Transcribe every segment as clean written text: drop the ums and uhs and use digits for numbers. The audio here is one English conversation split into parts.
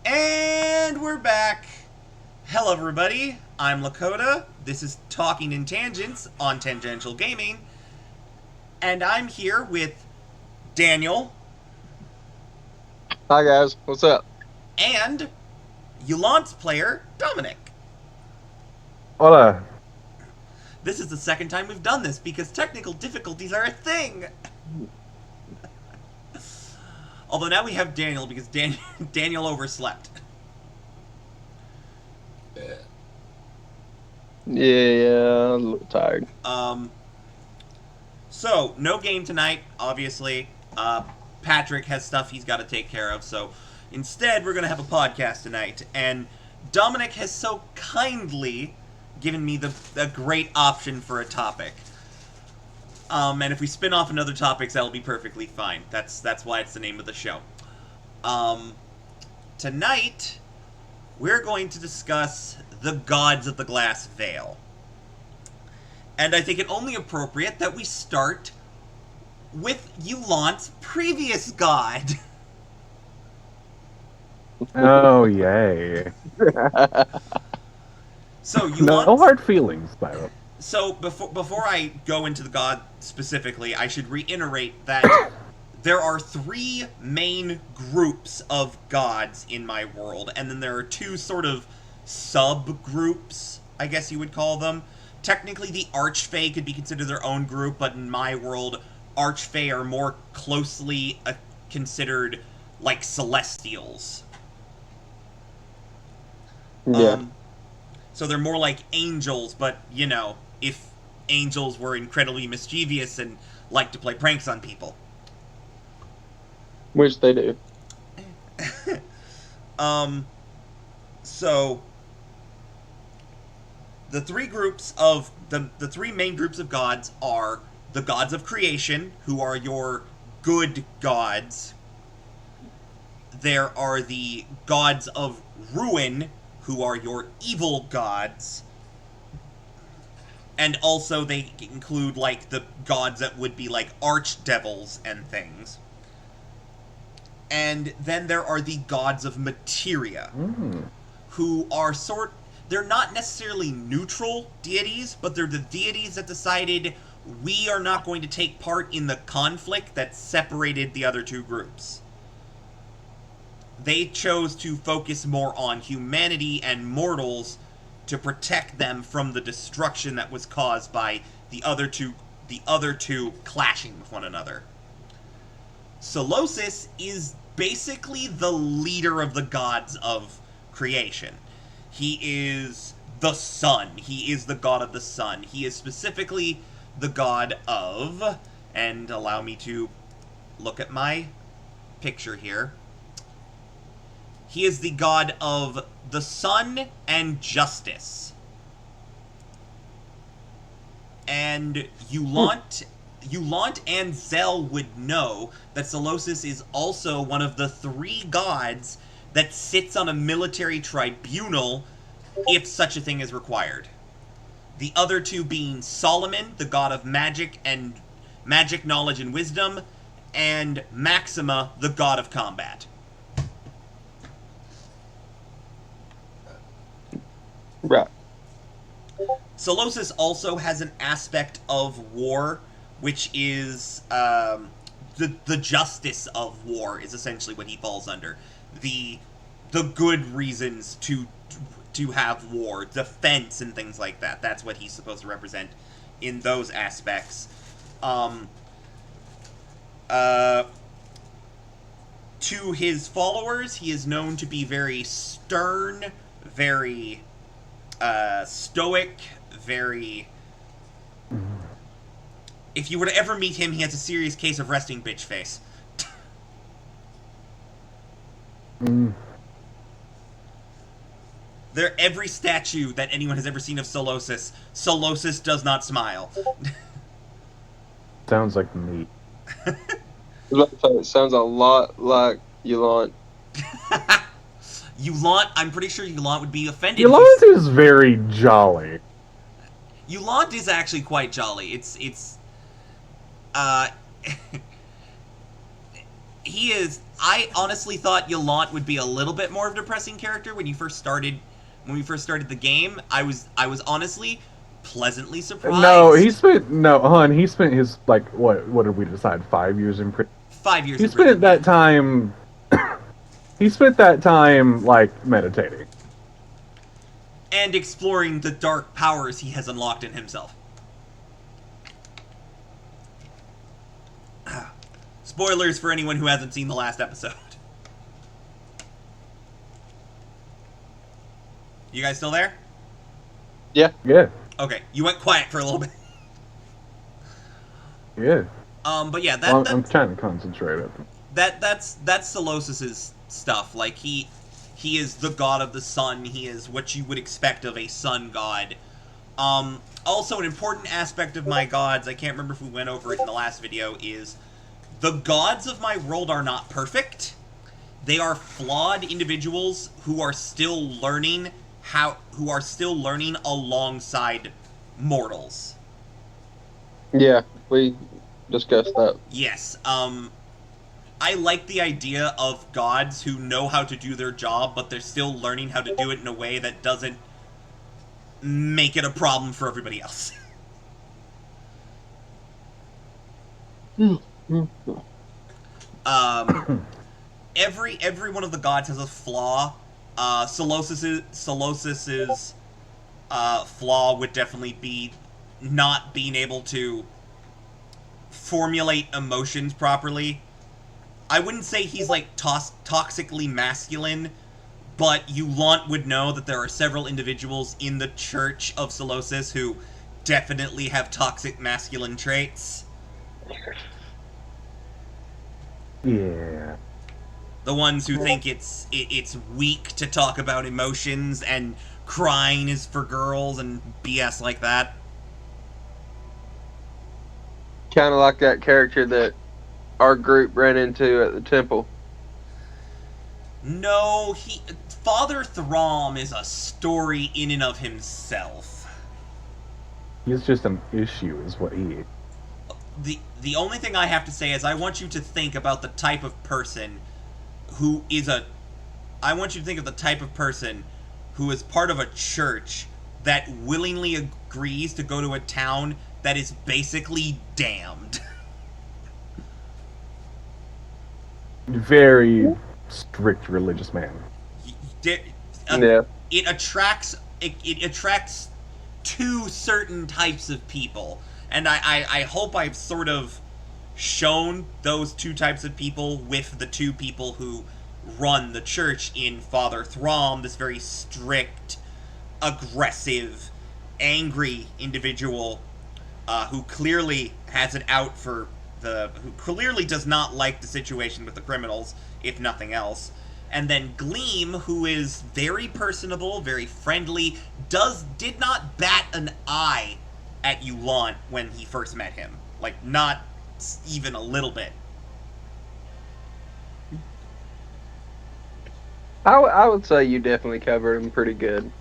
And we're back. Hello, everybody. I'm Lakota. This is Talking in Tangents on Tangential Gaming. And I'm here with Daniel Hi guys, what's up? and Yulant's player, Dominick. Hola. This is the second time we've done this because technical difficulties are a thing. Although now we have Daniel because Daniel overslept. Yeah, a little tired. So, no game tonight, obviously. Patrick has stuff he's got to take care of, so instead we're going to have a podcast tonight. And Dominick has so kindly given me a great option for a topic. And if we spin off into other topics, that'll be perfectly fine. That's why it's the name of the show. Tonight, we're going to discuss the gods of the Glass Veil. And I think it only appropriate that we start with Yulant's previous god. Oh, yay. So No Yulant's... hard feelings, by the way. So before I go into the god specifically, I should reiterate that there are three main groups of gods in my world, and then there are two sort of subgroups, I guess you would call them. Technically, the Archfey could be considered their own group, but in my world, Archfey are more closely considered like Celestials. Yeah. So they're more like angels, but, you know, if angels were incredibly mischievous and like to play pranks on people. Which they do. So the three groups of the three main groups of gods are the gods of creation, who are your good gods. There are the gods of ruin, who are your evil gods. And also they include like the gods that would be like archdevils and things. And then there are the gods of materia, who are they're not necessarily neutral deities, but they're the deities that decided we are not going to take part in the conflict that separated the other two groups. They chose to focus more on humanity and mortals to protect them from the destruction that was caused by the other two clashing with one another. Solosis is basically the leader of the gods of creation. He is the sun. He is the god of the sun. He is specifically the god of, and allow me to look at my picture here. He is the god of the sun and justice. And Yulant and Zell would know that Solosis is also one of the three gods that sits on a military tribunal if such a thing is required. The other two being Solomon, the god of magic and magic knowledge and wisdom, and Maxima, the god of combat. Right. Solosis also has an aspect of war, which is the justice of war is essentially what he falls under. The good reasons to have war, defense and things like that. That's what he's supposed to represent in those aspects. To his followers, he is known to be very stern, very stoic, very... If you were to ever meet him, he has a serious case of resting bitch face. Every statue that anyone has ever seen of Solosis does not smile. Sounds like me. It sounds a lot like Yulant. Yulant, I'm pretty sure Yulant would be offended. Yulant is very jolly. Yulant is actually quite jolly. he is. I honestly thought Yolante would be a little bit more of a depressing character when you first started. When we first started the game, I was honestly pleasantly surprised. No, he spent his like what did we decide? 5 years in prison. 5 years. He in prison, spent that yeah. time. He spent that time like meditating. And exploring the dark powers he has unlocked in himself. Spoilers for anyone who hasn't seen the last episode. You guys still there? Yeah. Yeah, Okay, you went quiet for a little bit. yeah. But yeah, I'm trying to concentrate. that's Solosis's stuff. Like he is the god of the sun. He is what you would expect of a sun god. Also, an important aspect of my gods, I can't remember if we went over it in the last video, is the gods of my world are not perfect. They are flawed individuals who are still learning alongside mortals. Yeah, we discussed that. Yes, I like the idea of gods who know how to do their job, but they're still learning how to do it in a way that doesn't make it a problem for everybody else. Every one of the gods has a flaw. Solosis's flaw would definitely be not being able to formulate emotions properly. I wouldn't say he's like toxically masculine, but Yolante would know that there are several individuals in the Church of Solosis who definitely have toxic masculine traits. Yeah. The ones who think it's weak to talk about emotions and crying is for girls and BS like that. Kind of like that character that our group ran into at the temple. No, Father Throm is a story in and of himself. He's just an issue, is what he is. The only thing I have to say is I want you to think about the type of person who is I want you to think of the type of person who is part of a church that willingly agrees to go to a town that is basically damned. Very strict religious man. Yeah. It attracts two certain types of people, and I hope I've sort of shown those two types of people with the two people who run the church in Father Throm, this very strict, aggressive, angry individual who clearly has it out for who clearly does not like the situation with the criminals, if nothing else. And then Gleam, who is very personable, very friendly, did not bat an eye at Yolante when he first met him. Like, not even a little bit. I would say you definitely covered him pretty good.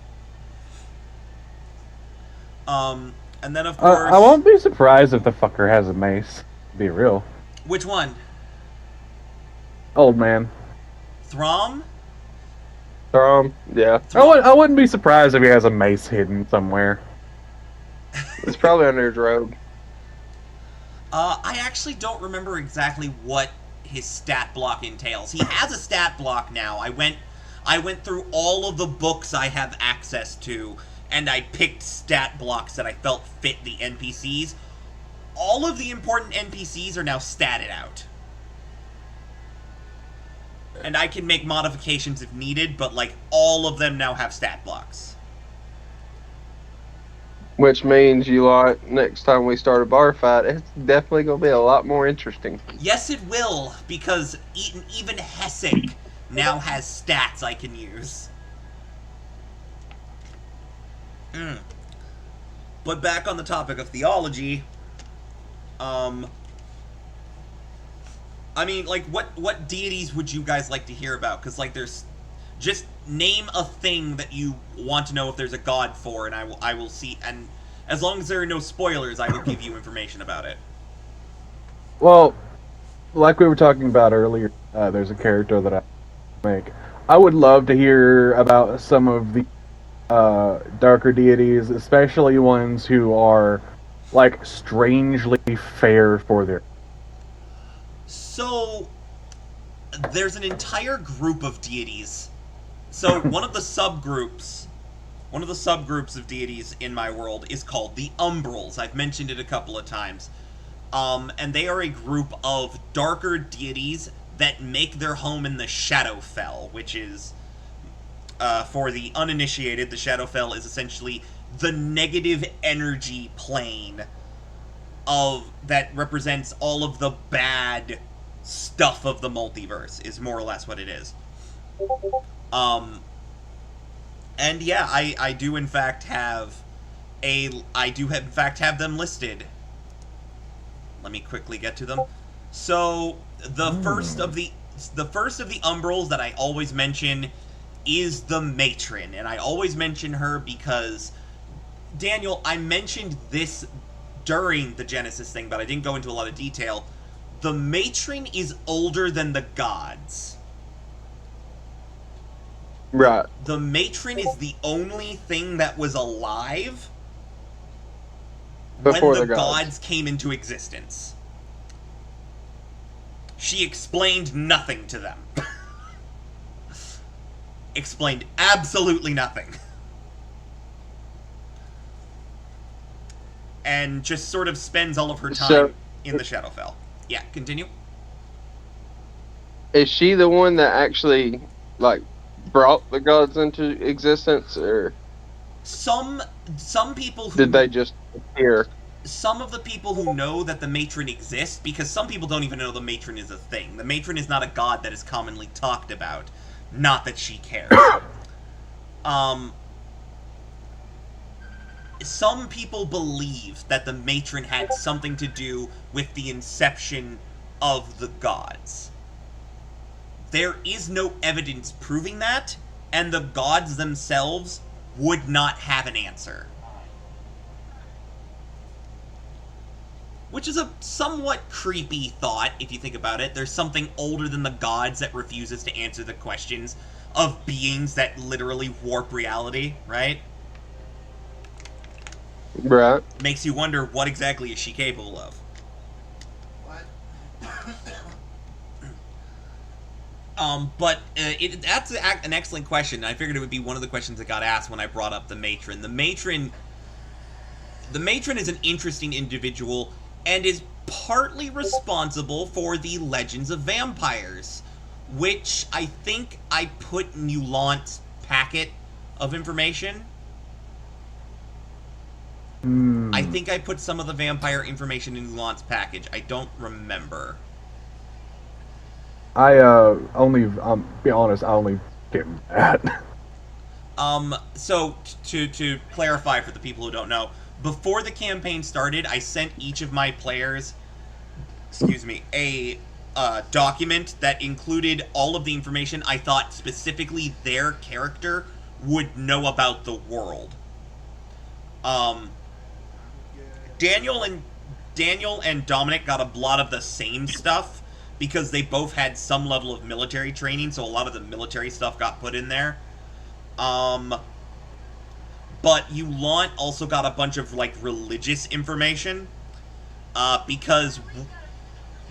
And then of course... I won't be surprised if the fucker has a mace. Be real. Which one? Old man. Throm? Yeah. I wouldn't be surprised if he has a mace hidden somewhere. It's probably under his robe. I actually don't remember exactly what his stat block entails. He has a stat block now. I went through all of the books I have access to, and I picked stat blocks that I felt fit the NPCs. All of the important NPCs are now statted out. And I can make modifications if needed, but like all of them now have stat blocks. Which means next time we start a bar fight, it's definitely going to be a lot more interesting. Yes, it will, because even Hessek now has stats I can use. But back on the topic of theology, I mean, like, what deities would you guys like to hear about? Because, like, just name a thing that you want to know if there's a god for, and I will see, and as long as there are no spoilers, I will give you information about it. Well, like we were talking about earlier, there's a character that I make. I would love to hear about some of the darker deities, especially ones who are like strangely fair for their. So there's an entire group of deities. So one of the subgroups of deities in my world is called the Umbrals. I've mentioned it a couple of times. And they are a group of darker deities that make their home in the Shadowfell, which is, for the uninitiated, the Shadowfell is essentially the negative energy plane of that represents all of the bad stuff of the multiverse, is more or less what it is. Um, and yeah, I do in fact have them listed. Let me quickly get to them. So the first of the Umbrals that I always mention is the Matron, and I always mention her because Daniel, I mentioned this during the Genesis thing, but I didn't go into a lot of detail. The Matron is older than the gods. Right. The Matron is the only thing that was alive Before when the the gods came into existence. She explained nothing to them. Explained absolutely nothing. And just sort of spends all of her time in the Shadowfell. Yeah, continue. Is she the one that actually like brought the gods into existence, or Some people did who they just appear? some of the people who know that the Matron exists, because some people don't even know the Matron is a thing. The Matron is not a god that is commonly talked about. Not that she cares. Some people believe that the Matron had something to do with the inception of the gods. There is no evidence proving that, and the gods themselves would not have an answer. Which is a somewhat creepy thought, if you think about it. There's something older than the gods that refuses to answer the questions of beings that literally warp reality, right? Right. Makes you wonder, what exactly is she capable of? But that's an excellent question. I figured it would be one of the questions that got asked when I brought up the Matron. The Matron is an interesting individual and is partly responsible for the Legends of Vampires, which I think I put in Eulant's packet of information. I think I put some of the vampire information in Eulant's package. I don't remember. I be honest, I only came that. So to clarify for the people who don't know, before the campaign started, I sent each of my players, a document that included all of the information I thought specifically their character would know about the world. Daniel and Dominick got a lot of the same stuff because they both had some level of military training, so a lot of the military stuff got put in there. But Eulant also got a bunch of, like, religious information, because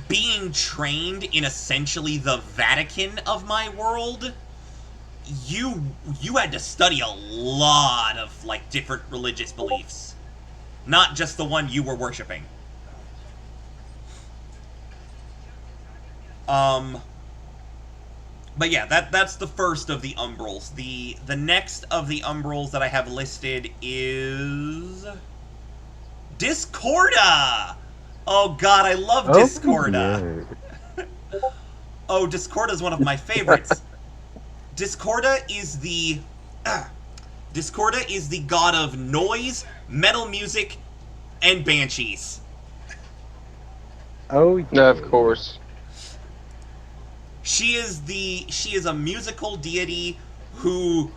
being trained in essentially the Vatican of my world, you had to study a lot of, like, different religious beliefs. Not just the one you were worshipping. But yeah, that's the first of the Umbrals. The next of the Umbrals that I have listed is Discorda! Oh god, I love Discorda! Oh, Discorda is one of my favorites. Discorda is the god of noise, metal music, and banshees. Oh yeah. No, of course. She is a musical deity who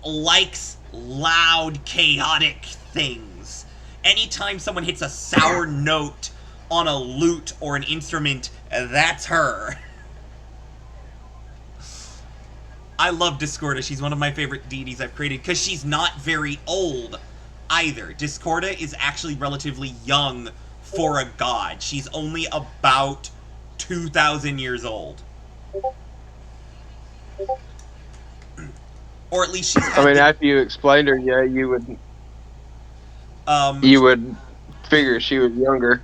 likes loud, chaotic things. Anytime someone hits a sour note on a lute or an instrument, that's her. I love Discorda. She's one of my favorite deities I've created because she's not very old either. Discorda is actually relatively young for a god. She's only about 2,000 years old. Or at least she's had after you explained her, yeah, you would figure she was younger.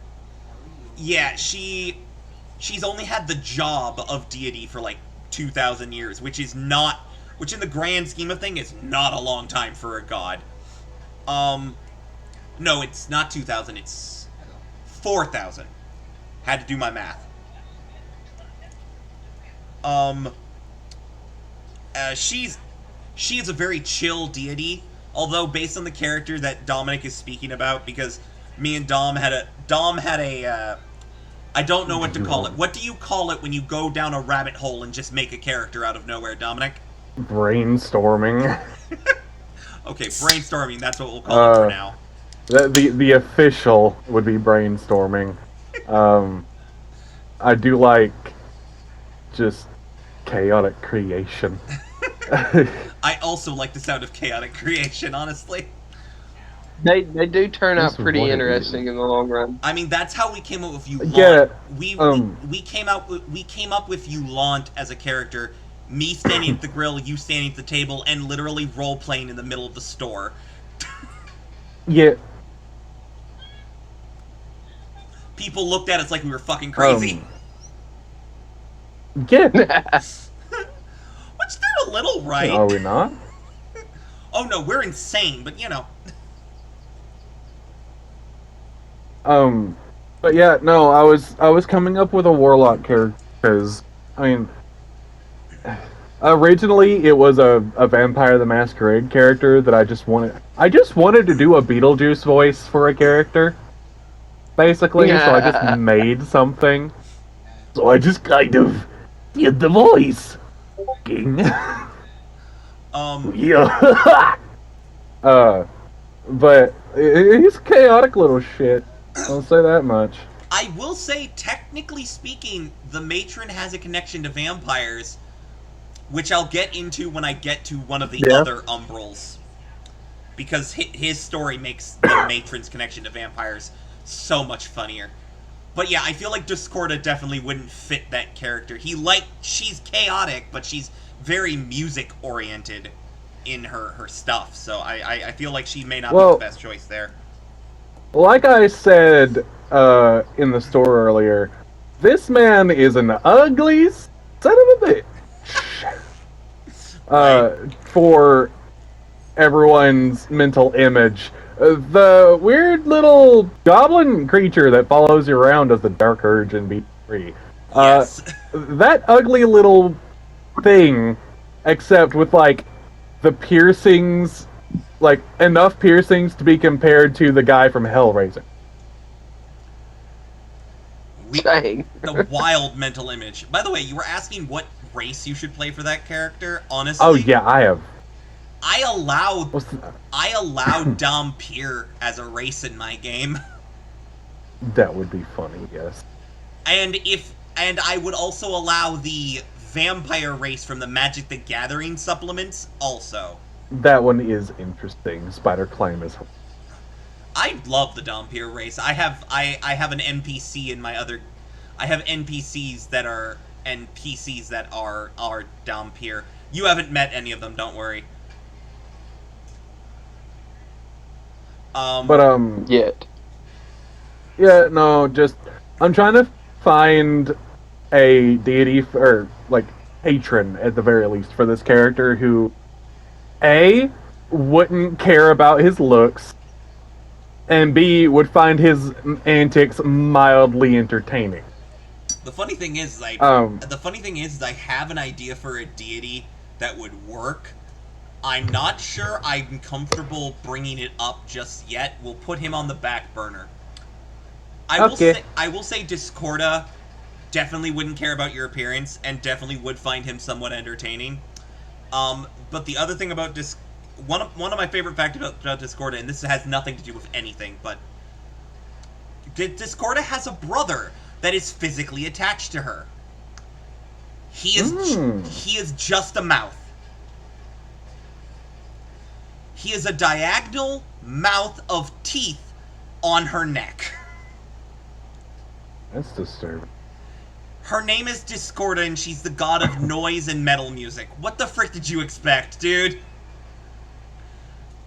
Yeah, she's only had the job of deity for like 2,000 years, which in the grand scheme of thing is not a long time for a god. No, it's not 2,000, it's 4,000. Had to do my math. She is a very chill deity, although based on the character that Dominick is speaking about, because me and Dom had a I don't know what to call it. What do you call it when you go down a rabbit hole and just make a character out of nowhere, Dominick? Brainstorming. Okay, brainstorming, that's what we'll call it for now. The official would be brainstorming. I do like just chaotic creation. I also like the sound of chaotic creation, honestly. They do turn out pretty interesting in the long run. I mean, that's how we came up with Yulant. Yeah, we came up with Yulant as a character. Me standing at the grill, you standing at the table, and literally role playing in the middle of the store. Yeah. People looked at us like we were fucking crazy. Yeah. Which they're a little right. Are we not? Oh no, we're insane, but you know. But yeah, no, I was coming up with a warlock character because, I mean, originally it was a Vampire the Masquerade character that I just wanted to do a Beetlejuice voice for a character, basically, so I just made something. So I just kind of did the voice. Yeah. But he's a chaotic little shit. I'll say that much. I will say, technically speaking, the matron has a connection to vampires, which I'll get into when I get to one of the other Umbrals. Because his story makes the matron's connection to vampires so much funnier. But yeah, I feel like Discorda definitely wouldn't fit that character. She's chaotic, but she's very music-oriented in her stuff, so I feel like she may not be the best choice there. Like I said in the store earlier, this man is an ugly son of a bitch. For everyone's mental image. The weird little goblin creature that follows you around as the Dark Urge in B3. Yes. That ugly little thing, except with, like, the piercings, like, enough piercings to be compared to the guy from Hellraiser. Dang. The wild mental image. By the way, you were asking what race you should play for that character. Honestly, oh yeah, I have. I allowed Dompier as a race in my game. That would be funny, yes. And I would also allow the vampire race from the Magic the Gathering supplements also. That one is interesting. Spider Climb is. I love the Dompier race. I have an NPC in my other. I have NPCs that are Dompier. You haven't met any of them. Don't worry. Yet. Yeah, no, just I'm trying to find a deity or like patron at the very least for this character who A wouldn't care about his looks and B would find his antics mildly entertaining. The funny thing is, I have an idea for a deity that would work. I'm not sure I'm comfortable bringing it up just yet. We'll put him on the back burner. I will say Discorda definitely wouldn't care about your appearance and definitely would find him somewhat entertaining. But the other thing about one of my favorite facts about Discorda, and this has nothing to do with anything, but Discorda has a brother that is physically attached to her. He is just a mouth. He is a diagonal mouth of teeth on her neck. That's disturbing. Her name is Discorda, and she's the god of noise and metal music. What the frick did you expect, dude?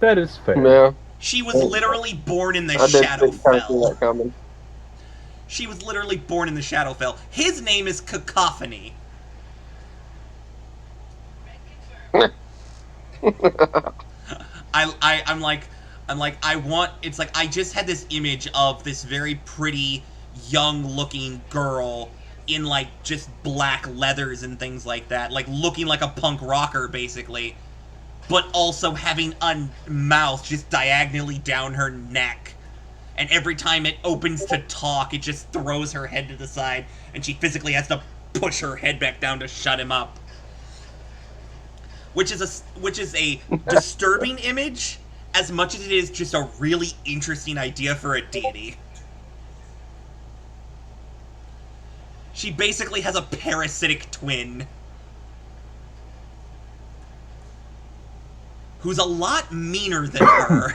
That is fair. Yeah. She was literally born in the I did kind of see Shadowfell. that coming. She was literally born in the Shadowfell. His name is Cacophony. I'm like, it's like, I just had this image of this very pretty, young-looking girl in, like, just black leathers and things like that, like, looking like a punk rocker, basically, but also having a mouth just diagonally down her neck, and every time it opens to talk, it just throws her head to the side, and she physically has to push her head back down to shut him up. Which is a disturbing image, as much as it is just a really interesting idea for a deity. She basically has a parasitic twin. Who's a lot meaner than her.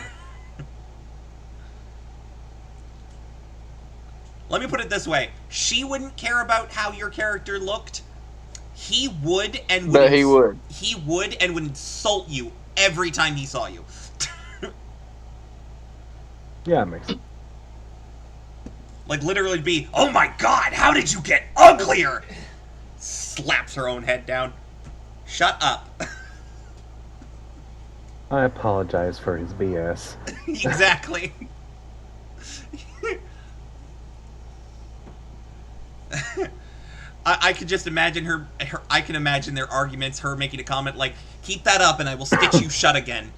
Let me put it this way. She wouldn't care about how your character looked. He would and would. But he would. He would and would insult you every time he saw you. Yeah, it makes sense. Like, literally be, oh my god, how did you get uglier? Slaps her own head down. Shut up. I apologize for his BS. Exactly. I could just imagine her. I can imagine their arguments, her making a comment like, keep that up and I will stitch you shut again.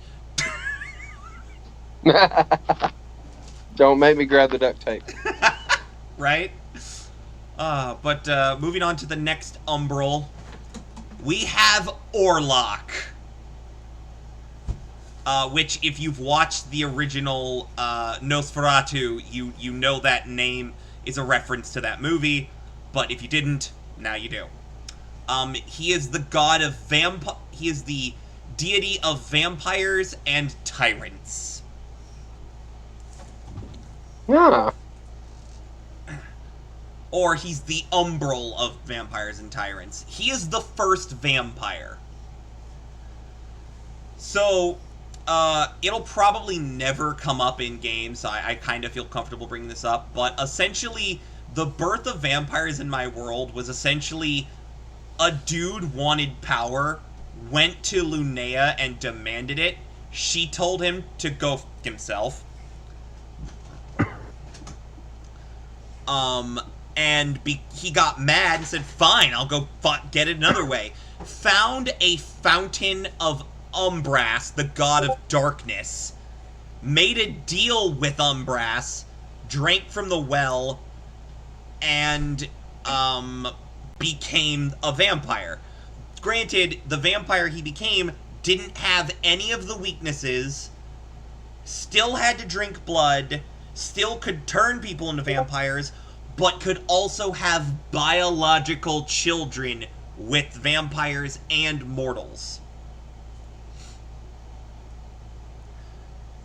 Don't make me grab the duct tape. Right? But moving on to the next umbral, we have Orlok. Which, if you've watched the original Nosferatu, you know that name is a reference to that movie. But if you didn't, now you do. He is the god of he is the deity of vampires and tyrants. Yeah. Or he's the umbral of vampires and tyrants. He is the first vampire. So, it'll probably never come up in games, so I kind of feel comfortable bringing this up, but essentially, the birth of vampires in my world was essentially a dude wanted power, went to Linnea and demanded it. She told him to go f*** himself. He got mad and said, fine, I'll go get it another way. Found a fountain of Umbras, the god of darkness, made a deal with Umbras, drank from the well, and became a vampire. Granted, the vampire he became didn't have any of the weaknesses, still had to drink blood, still could turn people into vampires, but could also have biological children with vampires and mortals.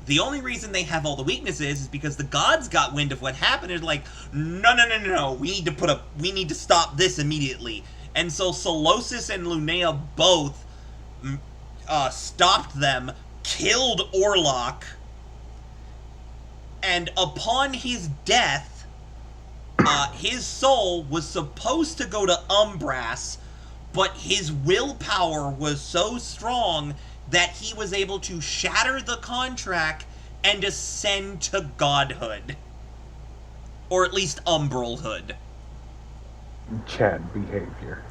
The only reason they have all the weaknesses is because the gods got wind of what happened and like, no, we need to stop this immediately. And so Solosis and Linnea both stopped them, killed Orlok, and upon his death, his soul was supposed to go to Umbras, but his willpower was so strong that he was able to shatter the contract and ascend to godhood. Or at least umbralhood. Chad behavior.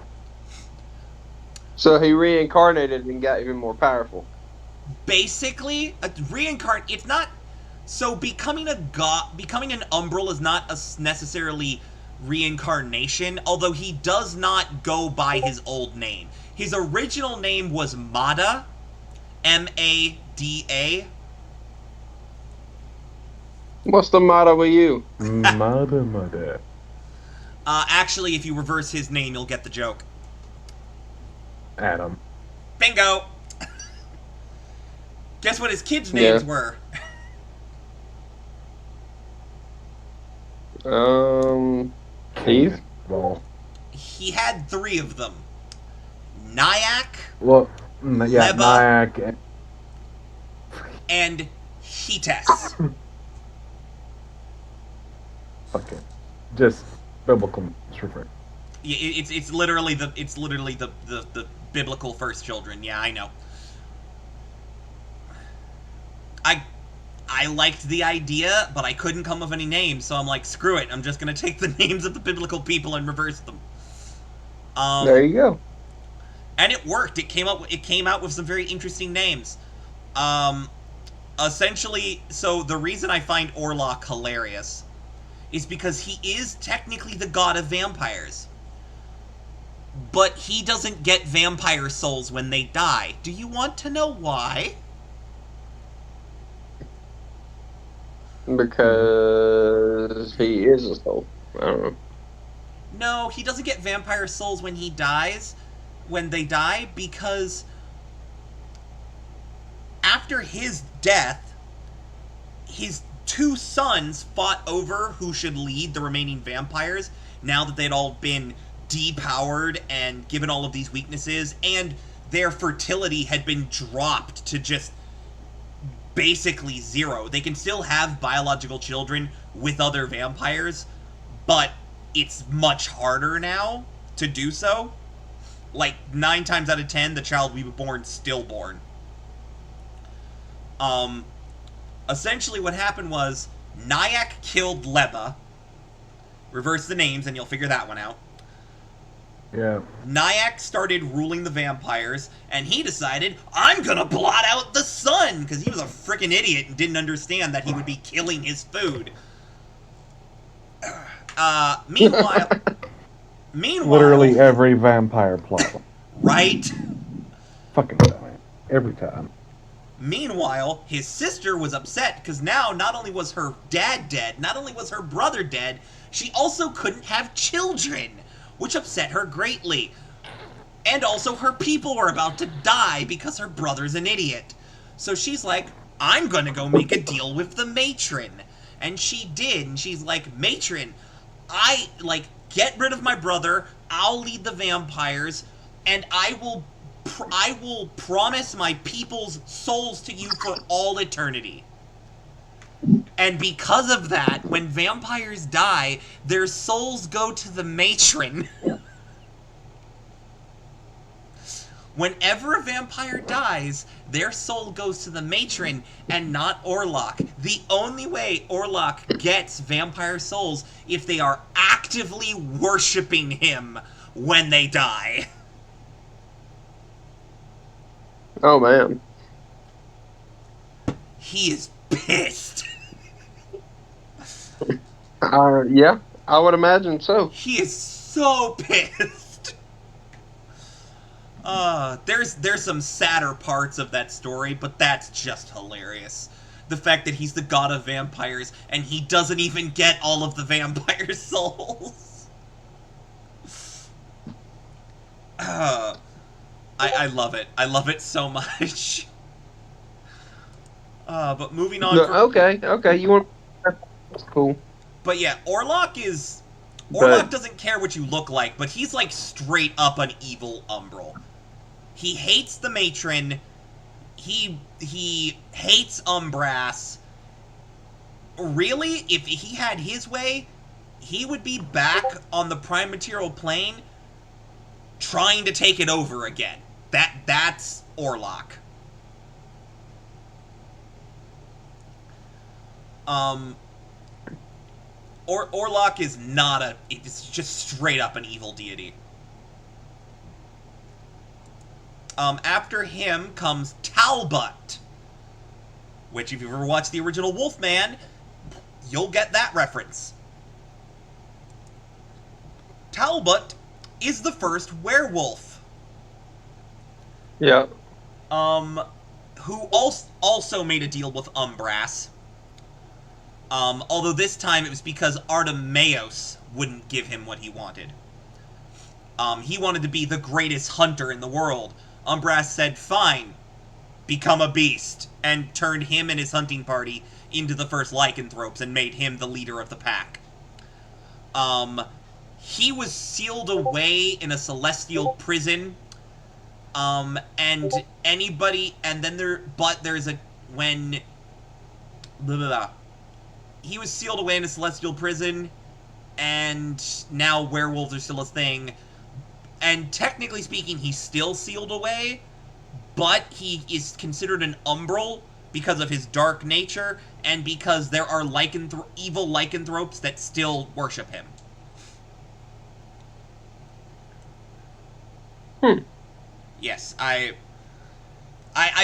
So he reincarnated and got even more powerful. Basically, it's not... So becoming an umbral is not necessarily reincarnation, although he does not go by his old name. His original name was Mada, M-A-D-A. What's the matter with you? Mother. Actually, if you reverse his name, you'll get the joke. Adam. Bingo! Guess what his kids' Yeah. names were? Heath? Well, He had 3 of them. Nyack, yeah, Leba, Nyack. and Hetes. Okay, just biblical refer. Yeah, it's literally the biblical first children. Yeah, I know. I liked the idea, but I couldn't come up with any names, so I'm like, screw it. I'm just gonna take the names of the biblical people and reverse them. There you go. And it worked. It came out with some very interesting names. Um, Essentially, so the reason I find Orlok hilarious is because he is technically the god of vampires. But he doesn't get vampire souls when they die. Do you want to know why? Because he is a soul. I don't know. No, he doesn't get vampire souls when he dies, when they die, because after his death, his 2 sons fought over who should lead the remaining vampires now that they'd all been depowered and given all of these weaknesses, and their fertility had been dropped to just basically 0. They can still have biological children with other vampires, but it's much harder now to do so. Like, 9 times out of 10, the child we were born stillborn. Essentially what happened was, Nyack killed Leba. Reverse the names and you'll figure that one out. Yeah. Nyack started ruling the vampires, and he decided, I'm gonna blot out the sun! Because he was a freaking idiot and didn't understand that he would be killing his food. Meanwhile... Literally every vampire plot. Right? Fucking time. Every time. Meanwhile, his sister was upset because now not only was her dad dead, not only was her brother dead, she also couldn't have children, which upset her greatly. And also her people were about to die because her brother's an idiot. So she's like, I'm gonna go make a deal with the matron. And she did, and she's like, matron, get rid of my brother, I'll lead the vampires, and I will promise my people's souls to you for all eternity. And because of that, when vampires die, their souls go to the matron. Whenever a vampire dies, their soul goes to the matron and not Orlok. The only way Orlok gets vampire souls if they are actively worshipping him when they die. Oh, man. He is pissed. Yeah, I would imagine so. He is so pissed. There's some sadder parts of that story, but that's just hilarious. The fact that he's the god of vampires, and he doesn't even get all of the vampire souls. I love it. I love it so much. But moving on. No, okay, you want... That's cool. But yeah, Orlok doesn't care what you look like, but he's like straight up an evil umbral. He hates the matron. He hates Umbras. Really, if he had his way, he would be back on the prime material plane trying to take it over again. That's Orlok. Orlok is not it's just straight up an evil deity. After him comes Talbot, which if you've ever watched the original Wolfman, you'll get that reference. Talbot is the first werewolf. Yeah. Who also made a deal with Umbras. Although this time it was because Artemaeus wouldn't give him what he wanted. He wanted to be the greatest hunter in the world. Umbras said, fine, become a beast, and turned him and his hunting party into the first lycanthropes and made him the leader of the pack. He was sealed away in a celestial prison, and anybody, and then there's a, when, blah, blah, blah. He was sealed away in a celestial prison, and now werewolves are still a thing, and technically speaking, he's still sealed away, but he is considered an umbral because of his dark nature, and because there are evil lycanthropes that still worship him. Yes, I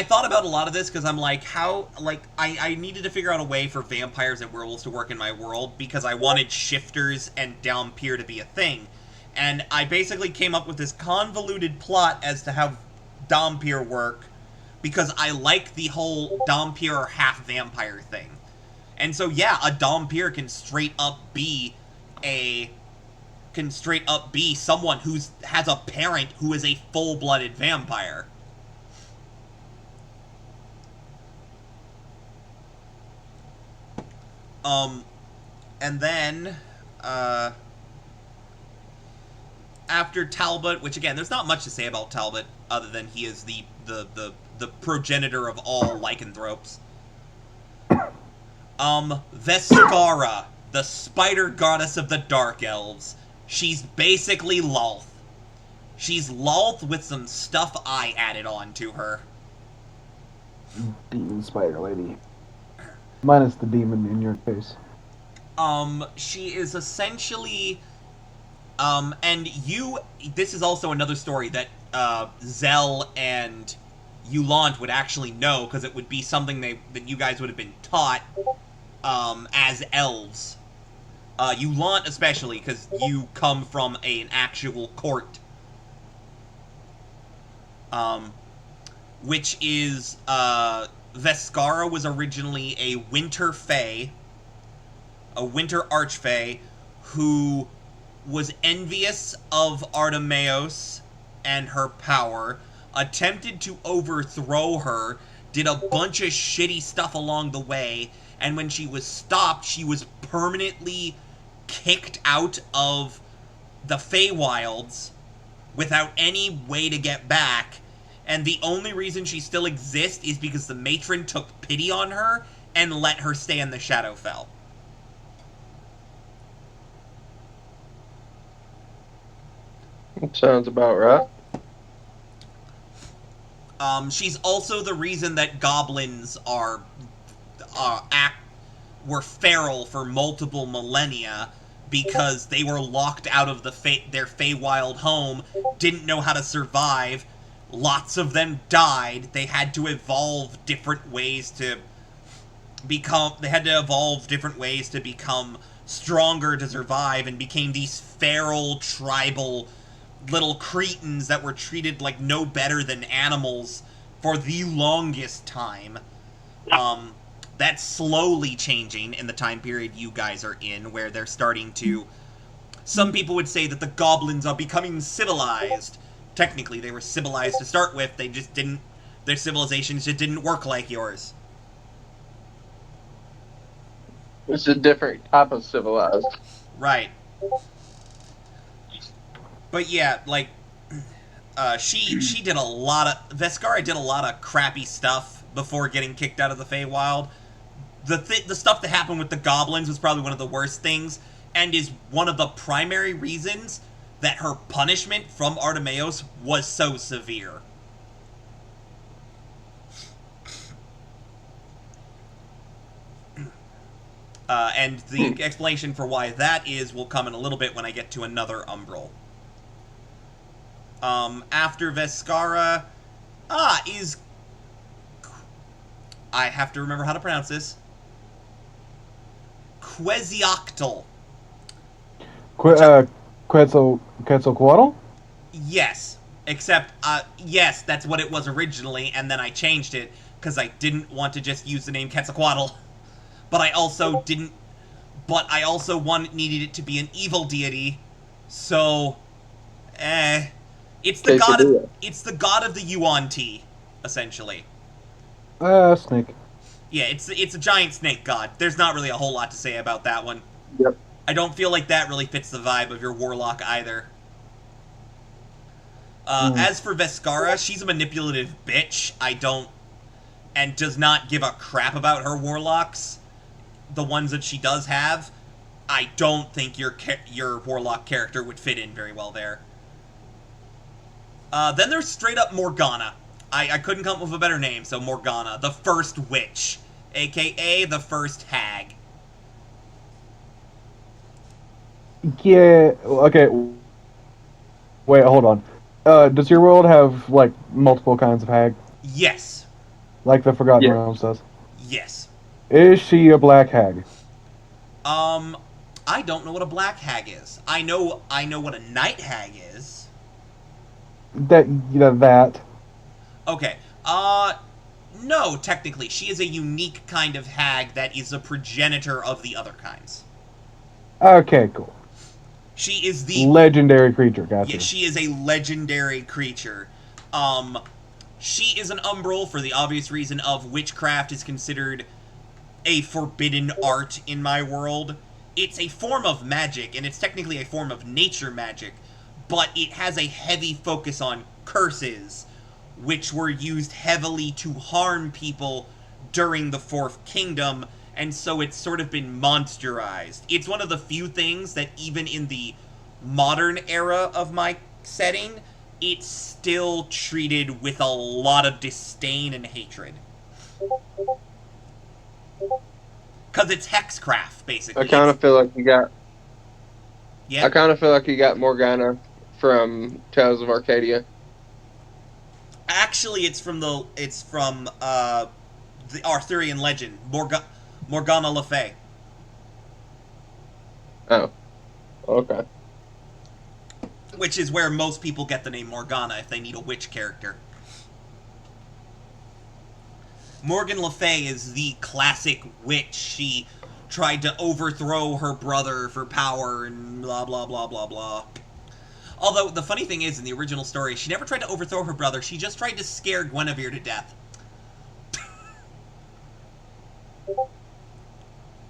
thought about a lot of this because I'm like, I needed to figure out a way for vampires and werewolves to work in my world because I wanted shifters and Dhampir to be a thing. And I basically came up with this convoluted plot as to how Dhampir work because I like the whole Dhampir or half vampire thing. And so yeah, a Dhampir can straight up be someone who has a parent who is a full-blooded vampire. And then, after Talbot, which again, there's not much to say about Talbot, other than he is the progenitor of all lycanthropes. Veskara, the spider goddess of the Dark Elves. She's basically Lolth. She's Lolth with some stuff I added on to her. Demon spider lady. Minus the demon in your case. She is essentially, this is also another story that, Zell and Yulant would actually know, because it would be something that you guys would have been taught, as elves. Yulant especially, because you come from an actual court. Which is, Veskara was originally a winter fae, a winter archfey, who was envious of Artemaeus and her power, attempted to overthrow her, did a bunch of shitty stuff along the way, and when she was stopped, she was permanently kicked out of the Feywilds without any way to get back, and the only reason she still exists is because the matron took pity on her and let her stay in the Shadowfell. Sounds about right. She's also the reason that goblins were feral for multiple millennia, because they were locked out of their Feywild home, didn't know how to survive, lots of them died, they had to evolve different ways to become stronger to survive, and became these feral, tribal little cretins that were treated like no better than animals for the longest time. That's slowly changing in the time period you guys are in, where they're starting to... Some people would say that the goblins are becoming civilized. Technically, they were civilized to start with, they just didn't... Their civilizations just didn't work like yours. It's a different type of civilized. Right. But yeah, like... she did a lot of... Veskara did a lot of crappy stuff before getting kicked out of the Feywild. The stuff that happened with the goblins was probably one of the worst things, and is one of the primary reasons that her punishment from Artemaeus was so severe. And the explanation for why that is will come in a little bit when I get to another Umbral. After Veskara, is... I have to remember how to pronounce this. Quetzalcoatl. Quetzalcoatl? Yes. Except, yes, that's what it was originally, and then I changed it, because I didn't want to just use the name Quetzalcoatl. but I also didn't. But I also needed it to be an evil deity, so, it's the god of Quesadilla. the Yuan Ti, essentially. Snake. Yeah, it's a giant snake god. There's not really a whole lot to say about that one. Yep. I don't feel like that really fits the vibe of your warlock either. As for Vescara, she's a manipulative bitch. And does not give a crap about her warlocks. The ones that she does have, I don't think your warlock character would fit in very well there. Then there's straight up Morgana. I couldn't come up with a better name, so Morgana, the first witch, aka the first hag. Yeah. Okay. Wait. Hold on. Does your world have like multiple kinds of hag, Yes. like the Forgotten Yeah. Realms does? Yes. Is she a black hag? I don't know what a black hag is. I know what a night hag is. That. Okay. No, technically. She is a unique kind of hag that is a progenitor of the other kinds. Okay. Cool. She is the Legendary creature. Gotcha. Yeah, she is a legendary creature. She is an umbral for the obvious reason of witchcraft is considered a forbidden art in my world. It's a form of magic, and it's technically a form of nature magic, but it has a heavy focus on curses, which were used heavily to harm people during the Fourth Kingdom, and so it's sort of been monsterized. It's one of the few things that even in the modern era of my setting, it's still treated with a lot of disdain and hatred. Because it's hexcraft, basically. I kind of feel like you got. Yeah. I kind of feel like you got Morgana from Tales of Arcadia. Actually, it's from the Arthurian legend, Morgana Le Fay. Oh. Okay. Which is where most people get the name Morgana if they need a witch character. Morgan Le Fay is the classic witch. She tried to overthrow her brother for power and blah blah blah blah blah. Although, the funny thing is, in the original story, she never tried to overthrow her brother, she just tried to scare Guinevere to death.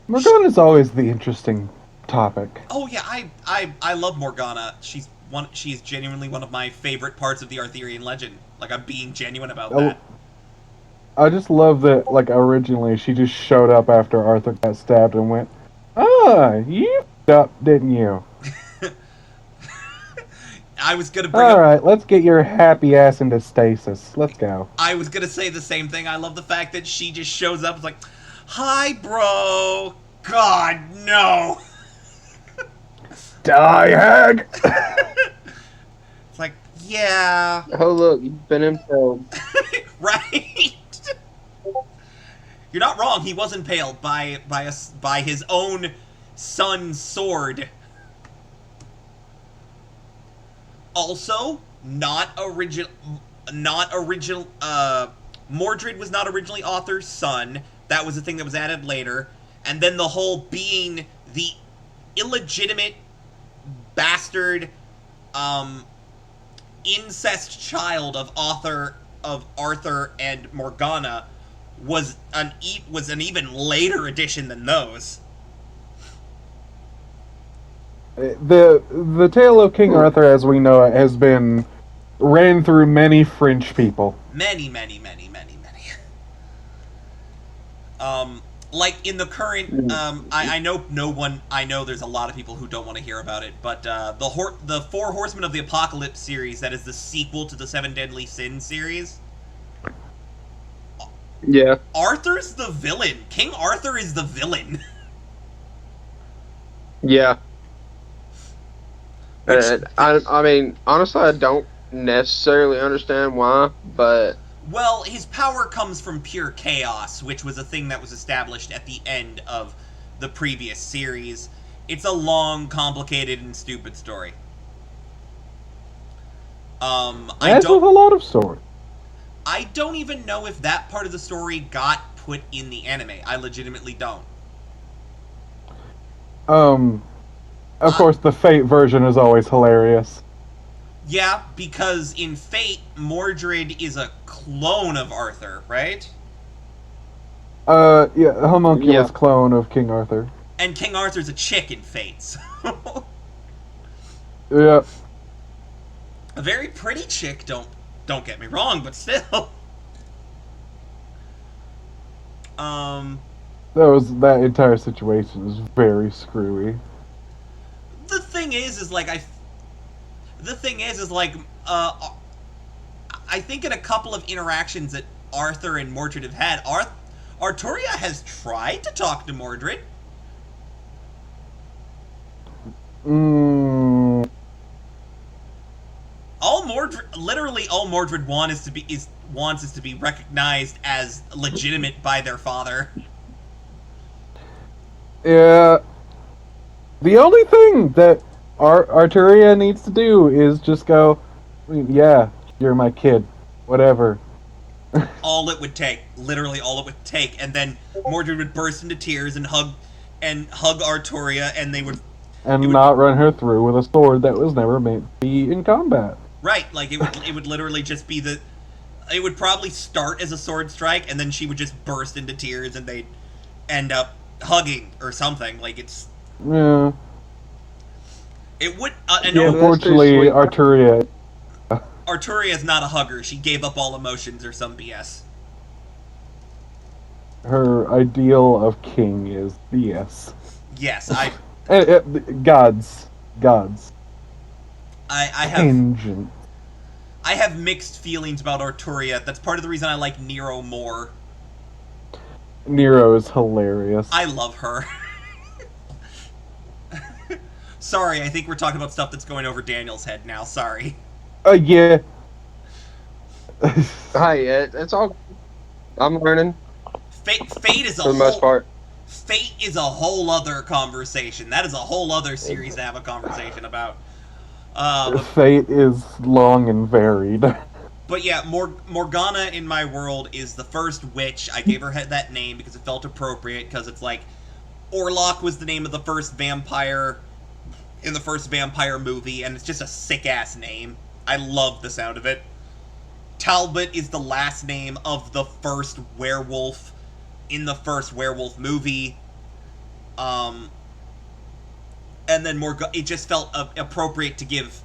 Morgana's always the interesting topic. Oh yeah, I love Morgana. She's genuinely one of my favorite parts of the Arthurian legend. Like, I'm being genuine about that. I just love that, like, originally she just showed up after Arthur got stabbed and went, "Ah, you f***ed up, didn't you? I was gonna bring up... Alright, let's get your happy ass into stasis. Let's go." I was gonna say the same thing. I love the fact that she just shows up and is like, "Hi, bro." God, no. Die, hag! It's like, yeah. Oh look, you've been impaled. Right? You're not wrong. He was impaled by his own son's sword. Also, Mordred was not originally Arthur's son. That was a thing that was added later. And then the whole being the illegitimate bastard incest child of Arthur and Morgana was an even later addition than those. The tale of King Arthur, as we know it, has been ran through many French people. Many. Like in the current, I know there's a lot of people who don't want to hear about it, but the Four Horsemen of the Apocalypse series, that is the sequel to the Seven Deadly Sins series. Yeah. Arthur's the villain. King Arthur is the villain. Yeah. Which, I mean, honestly, I don't necessarily understand why, but... Well, his power comes from pure chaos, which was a thing that was established at the end of the previous series. It's a long, complicated, and stupid story. As with a lot of stories. I don't even know if that part of the story got put in the anime. I legitimately don't. Of course, the Fate version is always hilarious. Yeah, because in Fate, Mordred is a clone of Arthur, right? Yeah, a homunculus Yeah. clone of King Arthur. And King Arthur's a chick in Fate, so... Yeah, A very pretty chick, don't get me wrong, but still. that entire situation is very screwy. The thing is like I think in a couple of interactions that Arthur and Mordred have had, Arturia has tried to talk to Mordred. Mm, Literally all Mordred wants is to be recognized as legitimate by their father. yeah. The only thing that Arturia needs to do is just go, yeah, you're my kid. Whatever. All it would take, literally all it would take, and then Mordred would burst into tears and hug Arturia, and And not run her through with a sword that was never meant to be in combat. right, like it would literally just be it would probably start as a sword strike, and then she would just burst into tears, and they'd end up hugging or something. Like Yeah. it would. Yeah, Unfortunately, sweet. Arturia. Arturia is not a hugger. She gave up all emotions or some BS. Her ideal of king is BS. Yes, Gods. I have Tangent. I have mixed feelings about Arturia. That's part of the reason I like Nero more. Nero is hilarious. I love her. Sorry, I think we're talking about stuff that's going over Daniel's head now. Sorry. Yeah. Hey, it's all. I'm learning Fate is for the most part. Fate is a whole other conversation. That is a whole other series to have a conversation about. Fate is long and varied. But yeah, Morgana in my world is the first witch. I gave her that name because it felt appropriate, because it's like Orlok was the name of the first vampire in the first vampire movie, and it's just a sick-ass name. I love the sound of it. Talbot is the last name of the first werewolf in the first werewolf movie. And then it just felt appropriate to give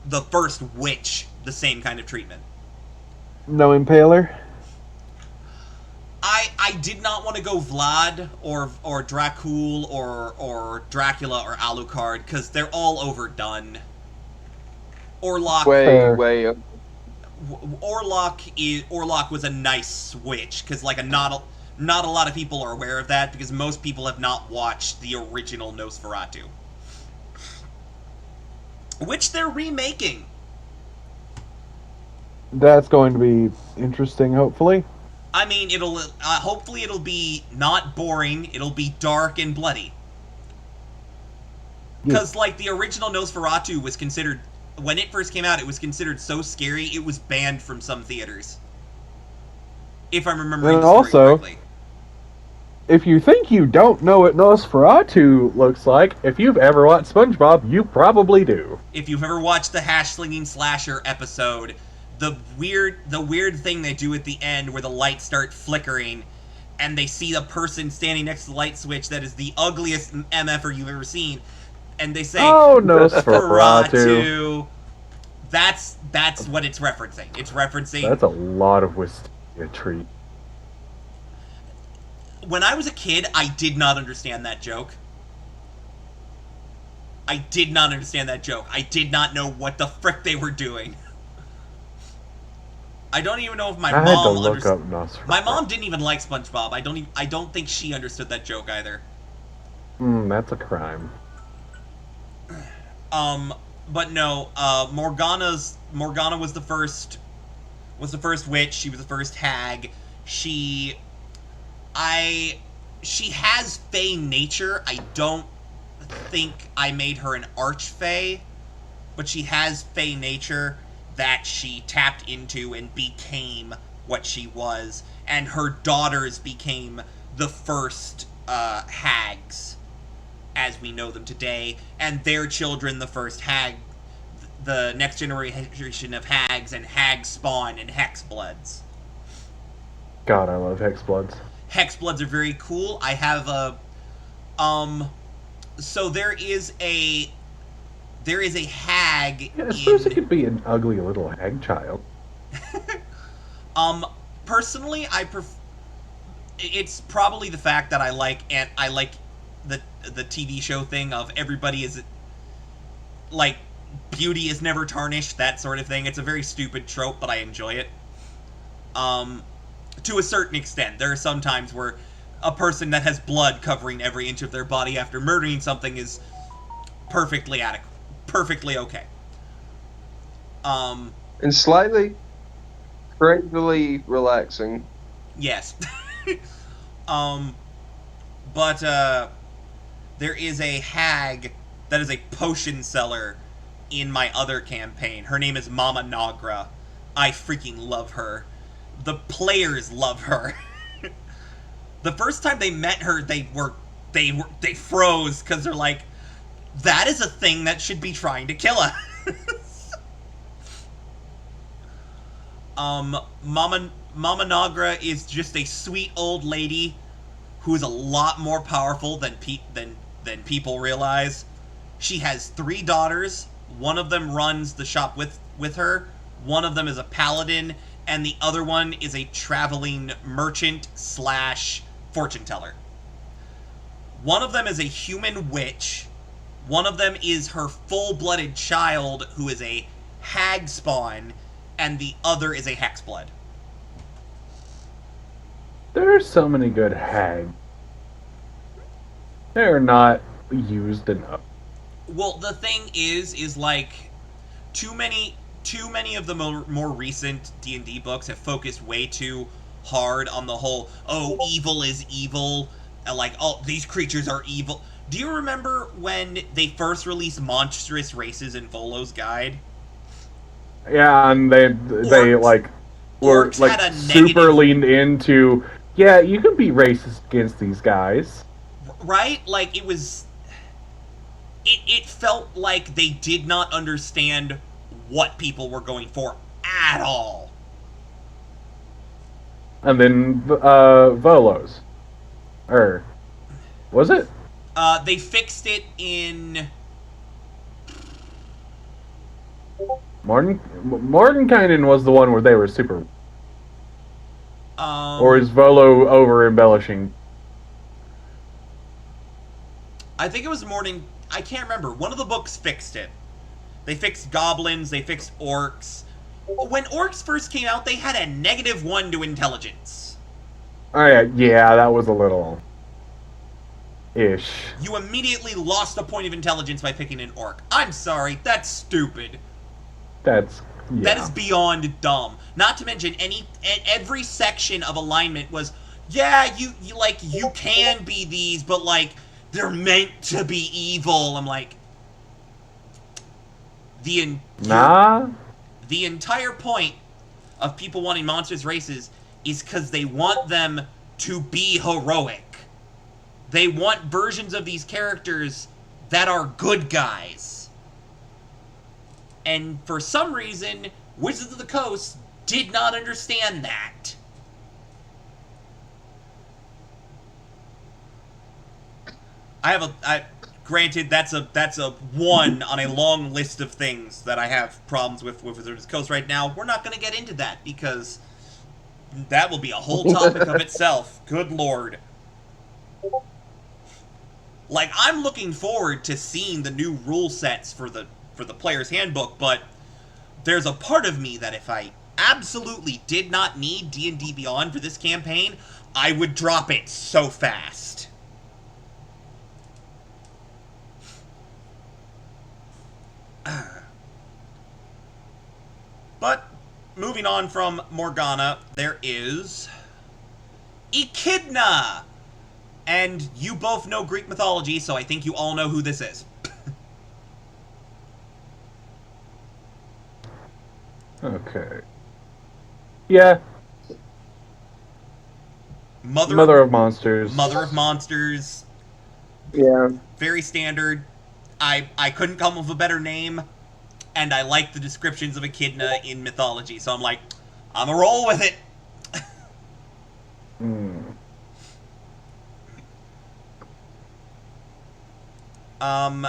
the first witch the same kind of treatment. No Impaler? I did not want to go Vlad or Dracul or Dracula or Alucard, because they're all overdone. Orlok Way. Orlok was a nice switch, because like not a lot of people are aware of that, because most people have not watched the original Nosferatu, which they're remaking. That's going to be interesting, hopefully. I mean, hopefully it'll be not boring. It'll be dark and bloody. Because like the original Nosferatu was considered, when it first came out, it was considered so scary it was banned from some theaters. If I'm remembering the story correctly. If you think you don't know what Nosferatu looks like, if you've ever watched SpongeBob, you probably do. If you've ever watched the Hash-Slinging Slasher episode, the weird thing they do at the end where the lights start flickering and they see a person standing next to the light switch that is the ugliest MFer you've ever seen, and they say, "Oh, Nosferatu." That's what it's referencing. It's referencing... That's a lot of Wisteria treat. When I was a kid, I did not understand that joke. I did not know what the frick they were doing. I don't even know if my mom understood. My mom didn't even like SpongeBob. I don't think she understood that joke either. That's a crime. But no, Morgana was the first witch. She was the first hag. She has Fey nature. I don't think I made her an archfey, but she has Fey nature that she tapped into and became what she was, and her daughters became the first hags. as we know them today, and their children, the first hag, the next generation of hags, and hag spawn and hexbloods. God, I love Hexbloods. Hexbloods are very cool. I have a so there is a hag Yeah, I suppose it in could be an ugly little hag child. personally it's probably the fact that I like the TV show thing of everybody is like beauty is never tarnished, that sort of thing. It's a very stupid trope, but I enjoy it. To a certain extent. There are some times where a person that has blood covering every inch of their body after murdering something is perfectly adequate, perfectly okay. And slightly, crazily relaxing. Yes. But there is a hag that is a potion seller in my other campaign. Her name is Mama Nagra. I freaking love her. The players love her. The first time they met her, they froze because they're like, that is a thing that should be trying to kill us. Mama Nagra is just a sweet old lady who is a lot more powerful than people realize. She has 3 daughters. One of them runs the shop with her. One of them is a paladin, and the other one is a traveling merchant / fortune teller. One of them is a human witch. One of them is her full-blooded child, who is a hag spawn, and the other is a hexblood. There are so many good hags. They're not used enough. Well, the thing is like too many of the more recent D&D books have focused way too hard on the whole, oh, evil is evil, and like, oh, these creatures are evil. Do you remember when they first released monstrous races in Volo's Guide? Yeah, and they Orcs- like were Orcs like had a super negative, leaned into. Yeah, you can be racist against these guys. right? Like it felt like they did not understand what people were going for at all. And then Volos, or was it? They fixed it in Mordenkainen was the one where they were super. Or is um Volo over embellishing? I think it was Morning. I can't remember. One of the books fixed it. They fixed goblins. They fixed orcs. When orcs first came out, they had a -1 to intelligence. Oh yeah, that was a little ish. You immediately lost a point of intelligence by picking an orc. I'm sorry, that's stupid. That's That is beyond dumb. Not to mention, every section of alignment was, yeah, you can be these, but like they're meant to be evil. I'm like, the entire point of people wanting monstrous races is because they want them to be heroic. They want versions of these characters that are good guys. And for some reason, Wizards of the Coast did not understand that. Granted, that's a one on a long list of things that I have problems with Wizards of the Coast right now. We're not going to get into that because that will be a whole topic of itself. Good lord. Like, I'm looking forward to seeing the new rule sets for the player's handbook, but there's a part of me that if I absolutely did not need D&D Beyond for this campaign, I would drop it so fast. But, moving on from Morgana, there is Echidna! And you both know Greek mythology, so I think you all know who this is. Okay. Yeah. Mother of monsters. Mother of monsters. Yeah. Very standard. I couldn't come up with a better name, and I like the descriptions of echidna in mythology, so I'm like, I'm a roll with it. Hmm. Um,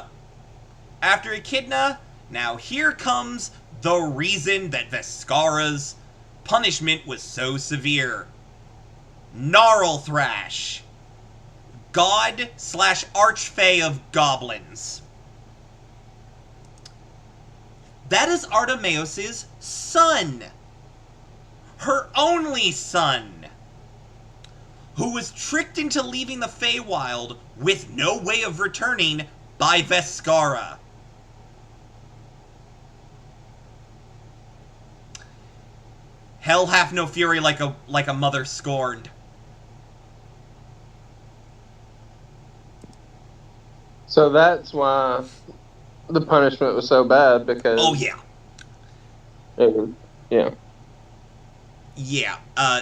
After echidna, now here comes the reason that Veskara's punishment was so severe. Gnarl Thrash, god slash archfey of goblins. That is Artemeos' son. Her only son. Who was tricked into leaving the Feywild with no way of returning by Veskara. Hell hath no fury like a mother scorned. So that's why the punishment was so bad Oh because yeah. it was, yeah. Yeah,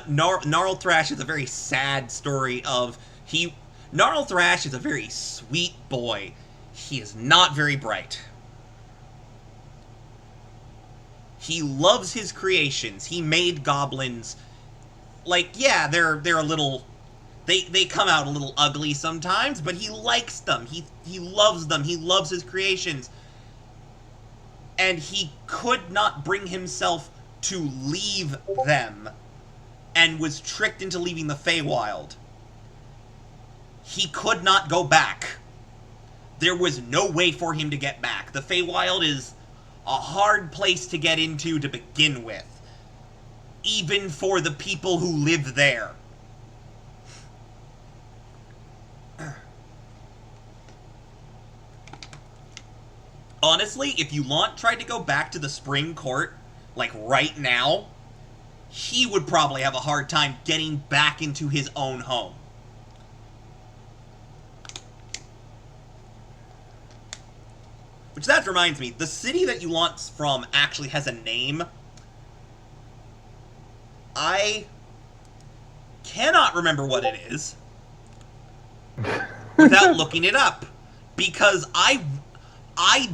Gnarl Thrash is a very sad story of he. Gnarl Thrash is a very sweet boy. He is not very bright. He loves his creations. He made goblins. Like, yeah, they're a little. They come out a little ugly sometimes, but he likes them. He loves them. He loves his creations, and he could not bring himself to leave them, and was tricked into leaving the Feywild. He could not go back. There was no way for him to get back. The Feywild is a hard place to get into to begin with, even for the people who live there. Honestly, if Yulant tried to go back to the Spring Court, like right now, he would probably have a hard time getting back into his own home. Which that reminds me, the city that Yulant's from actually has a name. I cannot remember what it is without looking it up, because I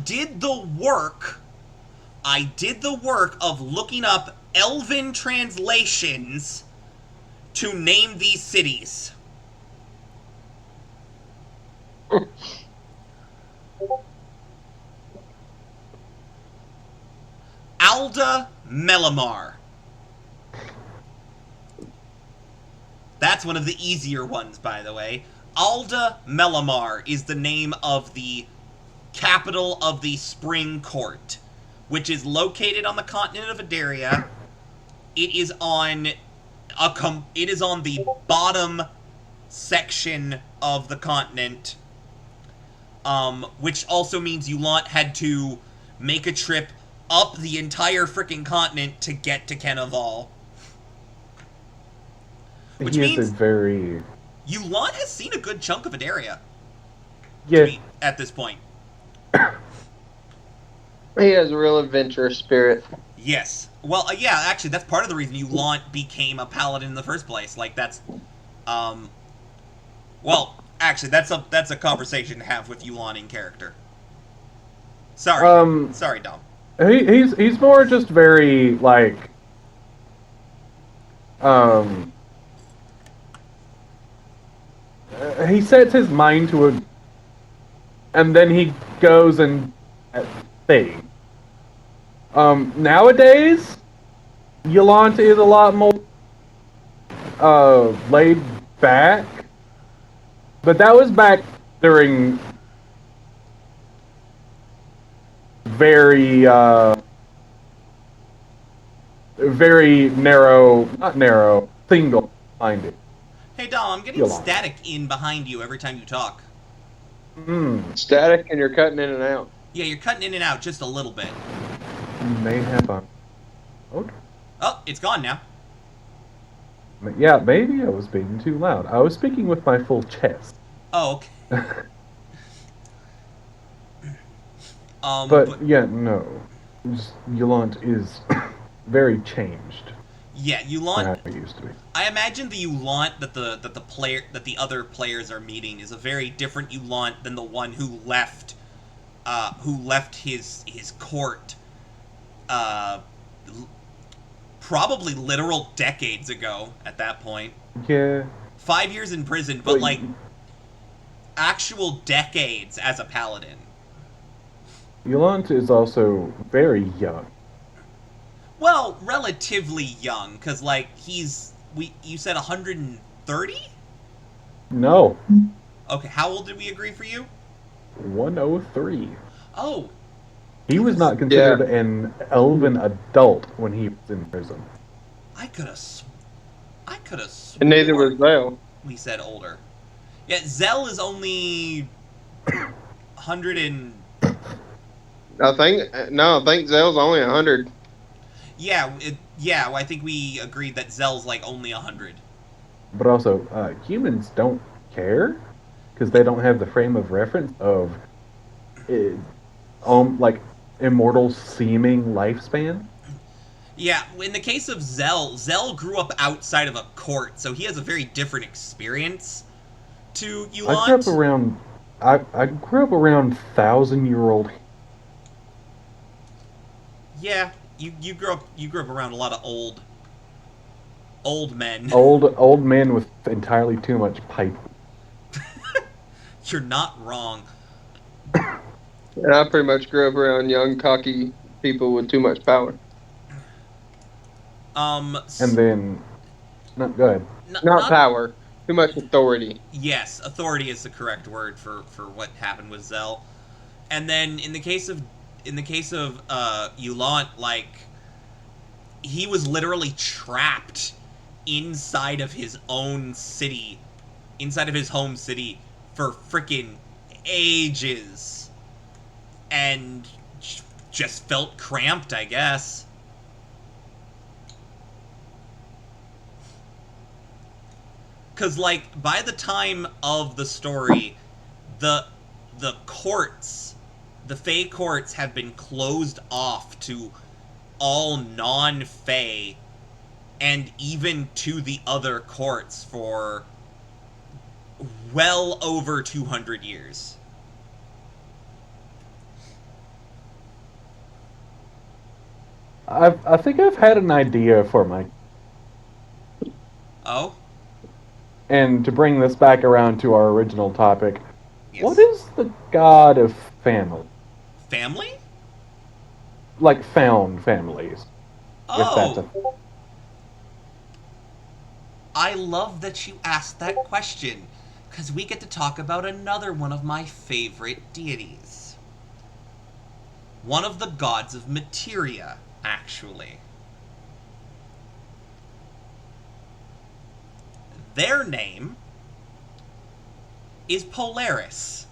did the work. I did the work of looking up Elven translations to name these cities. Alda Melamar. That's one of the easier ones, by the way. Alda Melamar is the name of the capital of the Spring Court, which is located on the continent of Adaria. It is on it is on the bottom section of the continent, which also means Yulant had to make a trip up the entire freaking continent to get to Kenaval. Which He is a means very Yulant has seen a good chunk of Adaria yeah. at this point. He has a real adventurous spirit. Yes. Well, yeah, actually, that's part of the reason Yulant became a paladin in the first place. Like, that's, well, actually, that's a conversation to have with Yulant in character. Sorry, Dom. He's more just very like um he sets his mind to a and then he goes and thing. Nowadays, Yolanta is a lot more laid back, but that was back during very very narrow, not narrow, single minded. Hey, Dom, I'm getting Yolanta. static in behind you every time you talk. Static, and you're cutting in and out. Yeah, you're cutting in and out just a little bit. May have a. Okay. Oh, it's gone now. Yeah, maybe I was being too loud. I was speaking with my full chest. Oh, okay. But yeah, no. Yolant is very changed. Yeah, Or Yulant. how it used to be. I imagine the Yulant that the other players are meeting is a very different Yulant than the one who left his court uh, probably literal decades ago at that point. Yeah, 5 years in prison, but but like actual decades as a paladin. Yolanta is also very young. Well, relatively young, because like you said 130? No, Okay, how old did we agree for you? 103. Oh, He was goodness. not Yeah, considered an elven adult when he was in prison. I could have I could have and neither was sworn Zell. we said older. Yeah, Zell is only 100 and I think Zell's only 100. yeah, well, I think we agreed that Zell's like only 100. But also, humans don't care because they don't have the frame of reference of uh, like immortal seeming lifespan. Yeah, in the case of Zell grew up outside of a court, so he has a very different experience to I grew up Yulant. around I grew up around 1,000-year-old Yeah, you grew up around a lot of old men. old men with entirely too much pipe. You're not wrong. And I pretty much grew up around young, cocky people with too much power. Um, And then, no, go ahead. Not not power, too much authority. yes, authority is the correct word for what happened with Zell. And then in the case of Yulant, like he was literally trapped inside of his own city, inside of his home city for freaking ages, and just felt cramped, I guess. Cause like by the time of the story, the the courts, the Fey courts have been closed off to all non-Fey and even to the other courts for well over 200 years. I think I've had an idea for my. Oh? And to bring this back around to our original topic, what Yes. is the god of family? Family? Like found families, if that's a. Oh, I love that you asked that question, because we get to talk about another one of my favorite deities. One of the gods of materia, actually. Their name is Polaris.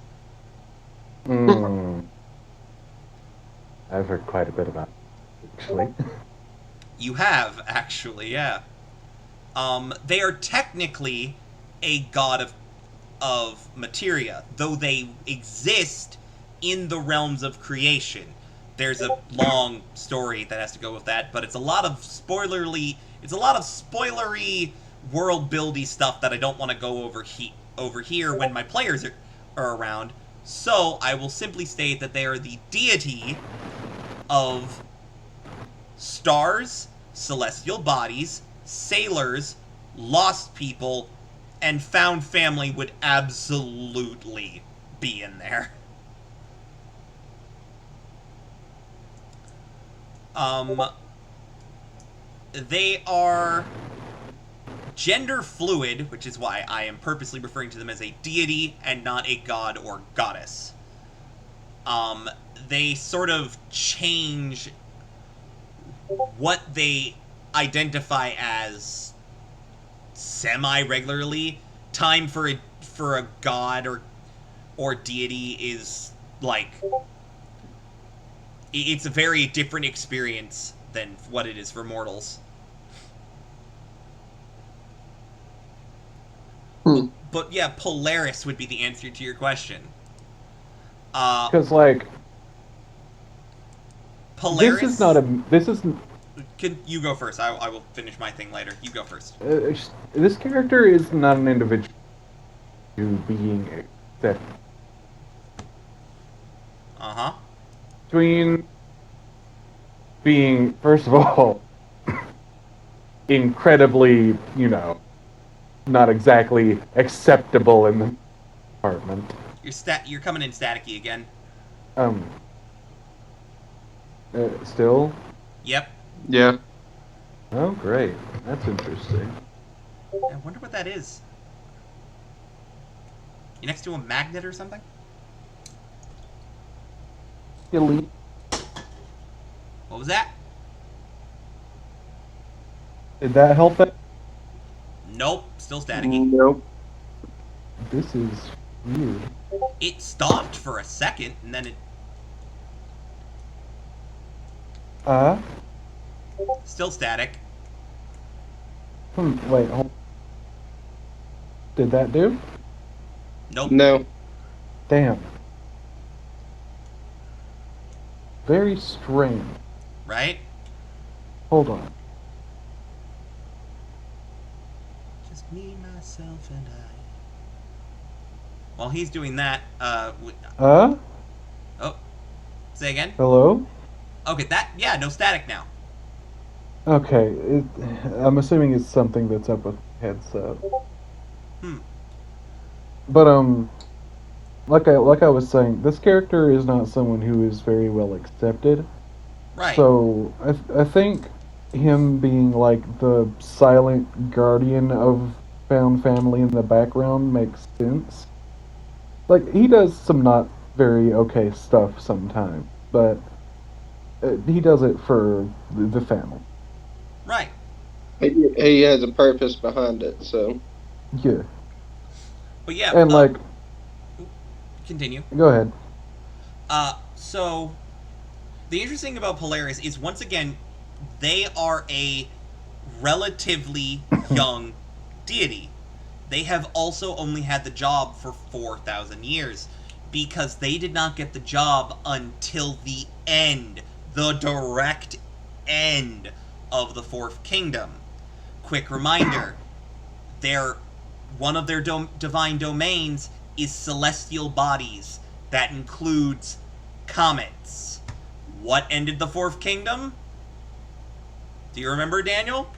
Mm, I've heard quite a bit about it, actually. You have, actually, yeah. They are technically a god of materia, though they exist in the realms of creation. There's a long story that has to go with that, but it's a lot of spoilery world buildy stuff that I don't want to go over here when my players are around. So I will simply state that they are the deity of stars, celestial bodies, sailors, lost people, and found family would absolutely be in there. Um, they are gender fluid, which is why I am purposely referring to them as a deity and not a god or goddess. Um, they sort of change what they identify as semi regularly. Time for a god or deity is like it's a very different experience than what it is for mortals. Hmm. But yeah, Polaris would be the answer to your question. Because like Polaris. this is You go first. I will finish my thing later. You go first. This character is not an individual being accepted. Uh-huh. Between being, first of all, incredibly, not exactly acceptable in the department. You're coming in staticky again. Um, Still? Yep. Yeah. Oh, great. That's interesting. I wonder what that is. You next to a magnet or something? Elite. What was that? Did that help that? Nope. Still staticky. Nope. This is weird. It stopped for a second, and then it... Uh? Still static. Wait, hold. Did that do? Nope. No. Damn. Very strange. Right? Hold on. Just me, myself, and I. While he's doing that, Huh? oh, say again? Hello? Okay, yeah, no static now. Okay, I'm assuming it's something that's up with the headset. Hmm. But like I was saying, this character is not someone who is very well accepted. Right. So I think him being like the silent guardian of found family in the background makes sense. Like he does some not very okay stuff sometimes, but he does it for the family. Right. He has a purpose behind it, so. Yeah, But yeah, and like, continue. go ahead. So the interesting about Polaris is once again, they are a relatively young deity. They have also only had the job for 4,000 years because they did not get the job until the end, the direct end of the Fourth Kingdom. Quick reminder, their one of their divine domains is celestial bodies. That includes comets. What ended the Fourth Kingdom? Do you remember, Daniel?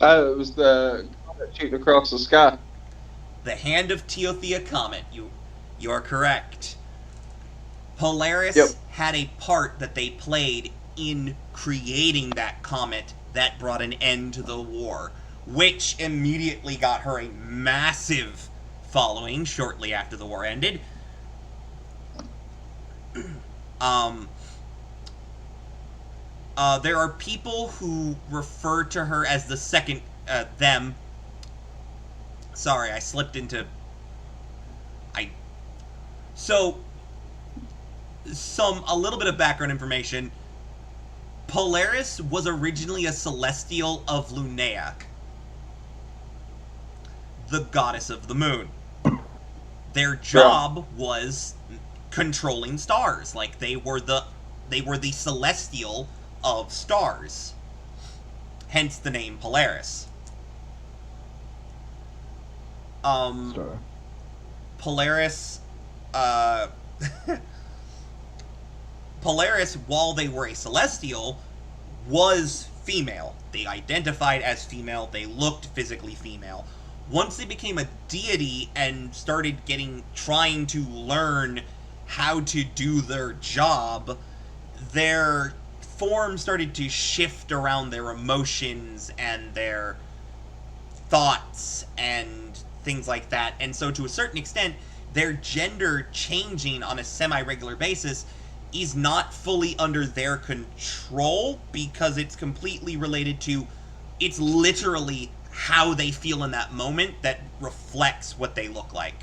It was the comet shooting across the sky. The Hand of Teothea Comet. You are correct. Polaris Yep. had a part that they played in creating that comet that brought an end to the war, which immediately got her a massive following shortly after the war ended. There are people who refer to her as the second, them. Sorry, I slipped into... So, a little bit of background information. Polaris was originally a celestial of Lunea, the goddess of the moon. Their job was controlling stars. Like they were the celestial of stars. Hence the name Polaris. Star. Polaris Polaris, while they were a celestial, was female. They identified as female. They looked physically female. Once they became a deity and started trying to learn how to do their job, their form started to shift around their emotions and their thoughts and things like that. And so to a certain extent, their gender changing on a semi-regular basis is not fully under their control because it's completely related to, it's literally how they feel in that moment that reflects what they look like.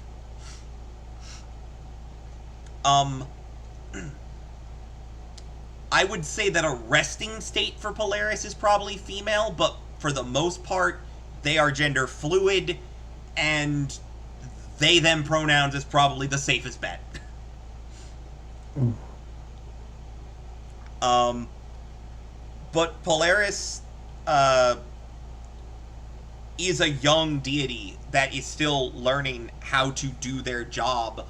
I would say that a resting state for Polaris is probably female, but for the most part, they are gender fluid, and they them pronouns is probably the safest bet. But Polaris is a young deity that is still learning how to do their job,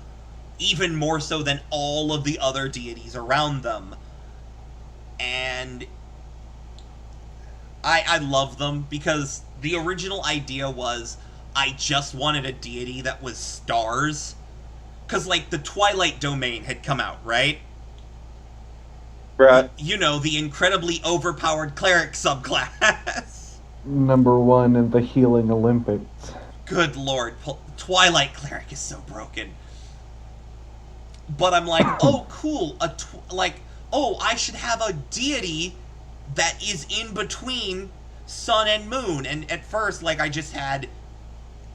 even more so than all of the other deities around them. And I love them because the original idea was I just wanted a deity that was stars. Because, like, the Twilight Domain had come out, right? Right. You know, the incredibly overpowered cleric subclass. Number one in the Healing Olympics. Good lord, Twilight Cleric is so broken. But I'm like, oh, cool, I should have a deity that is in between sun and moon. And at first, like, I just had...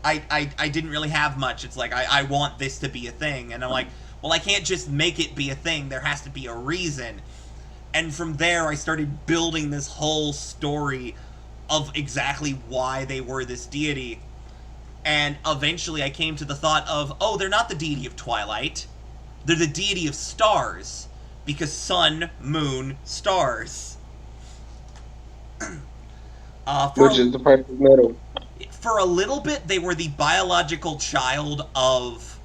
I didn't really have much. It's like, I want this to be a thing. And I'm like, well, I can't just make it be a thing. There has to be a reason. And from there, I started building this whole story of exactly why they were this deity. And eventually I came to the thought of, oh, they're not the deity of Twilight. They're the deity of stars. Because sun, moon, stars. Which is the perfect middle. For a little bit, they were the biological child of...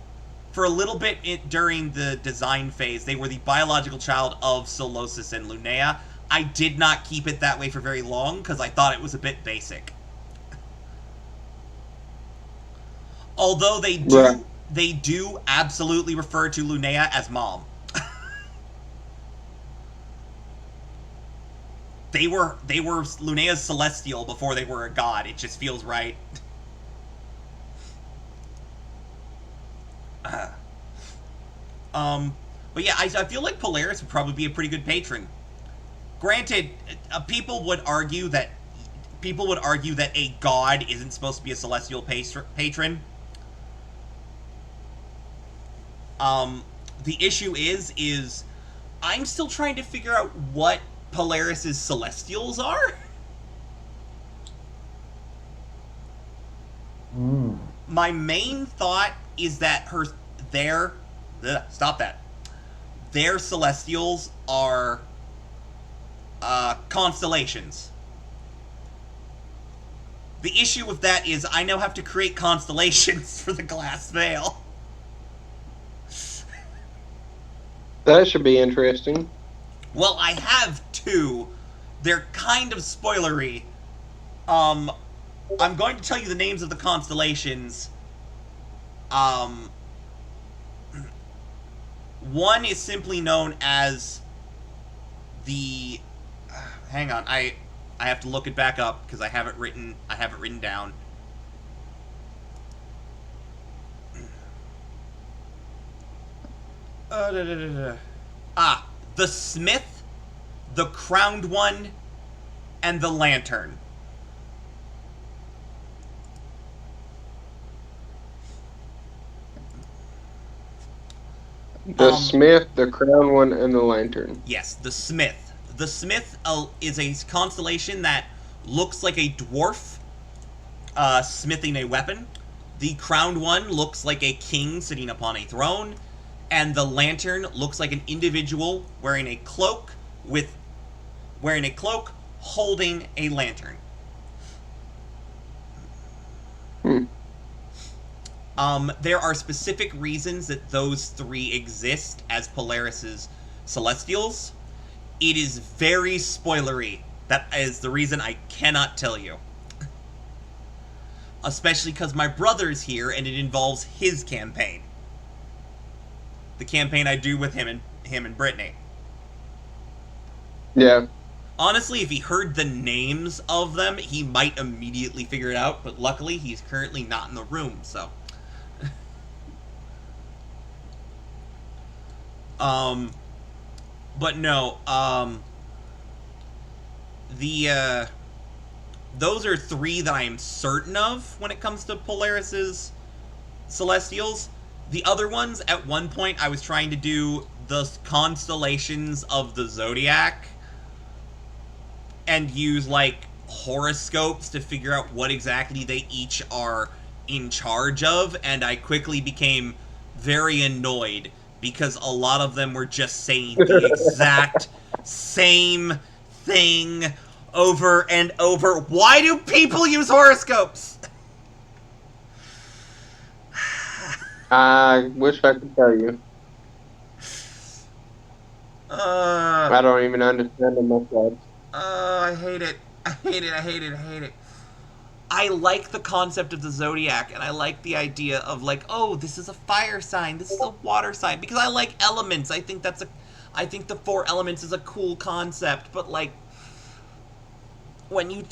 For a little bit during the design phase, they were the biological child of Solosis and Lunea. I did not keep it that way for very long, because I thought it was a bit basic. Although they do absolutely refer to Lunea as mom. They were Lunea's celestial before they were a god. It just feels right. But yeah, I feel like Polaris would probably be a pretty good patron. Granted, people would argue that a god isn't supposed to be a celestial patron. The issue is I'm still trying to figure out what Polaris's celestials are. My main thought is that their celestials are constellations. The issue with that is I now have to create constellations for the glass veil. That should be interesting. Well, I have two. They're kind of spoilery. I'm going to tell you the names of the constellations. One is simply known as the... hang on, I have to look it back up because I have it written down. The Smith, the Crowned One, and the Lantern. The Smith, the Crowned One, and the Lantern. Yes, the Smith. The Smith is a constellation that looks like a dwarf smithing a weapon. The Crowned One looks like a king sitting upon a throne. And the Lantern looks like an individual wearing a cloak holding a lantern. There are specific reasons that those three exist as Polaris's celestials. It is very spoilery. That is the reason I cannot tell you. Especially because my brother's here and it involves his campaign. The campaign I do with him and Brittany. Yeah. Honestly, if he heard the names of them, he might immediately figure it out, but luckily he's currently not in the room, so... But no, those are three that I am certain of when it comes to Polaris's celestials. The other ones, at one point, I was trying to do the constellations of the Zodiac and use, like, horoscopes to figure out what exactly they each are in charge of, and I quickly became very annoyed because a lot of them were just saying the exact same thing over and over. Why do people use horoscopes? I wish I could tell you. I don't even understand them myself. I hate it. I hate it. I hate it. I hate it. I like the concept of the zodiac, and I like the idea of like, oh, this is a fire sign, this is a water sign, because I like elements. I think the four elements is a cool concept, but like, when you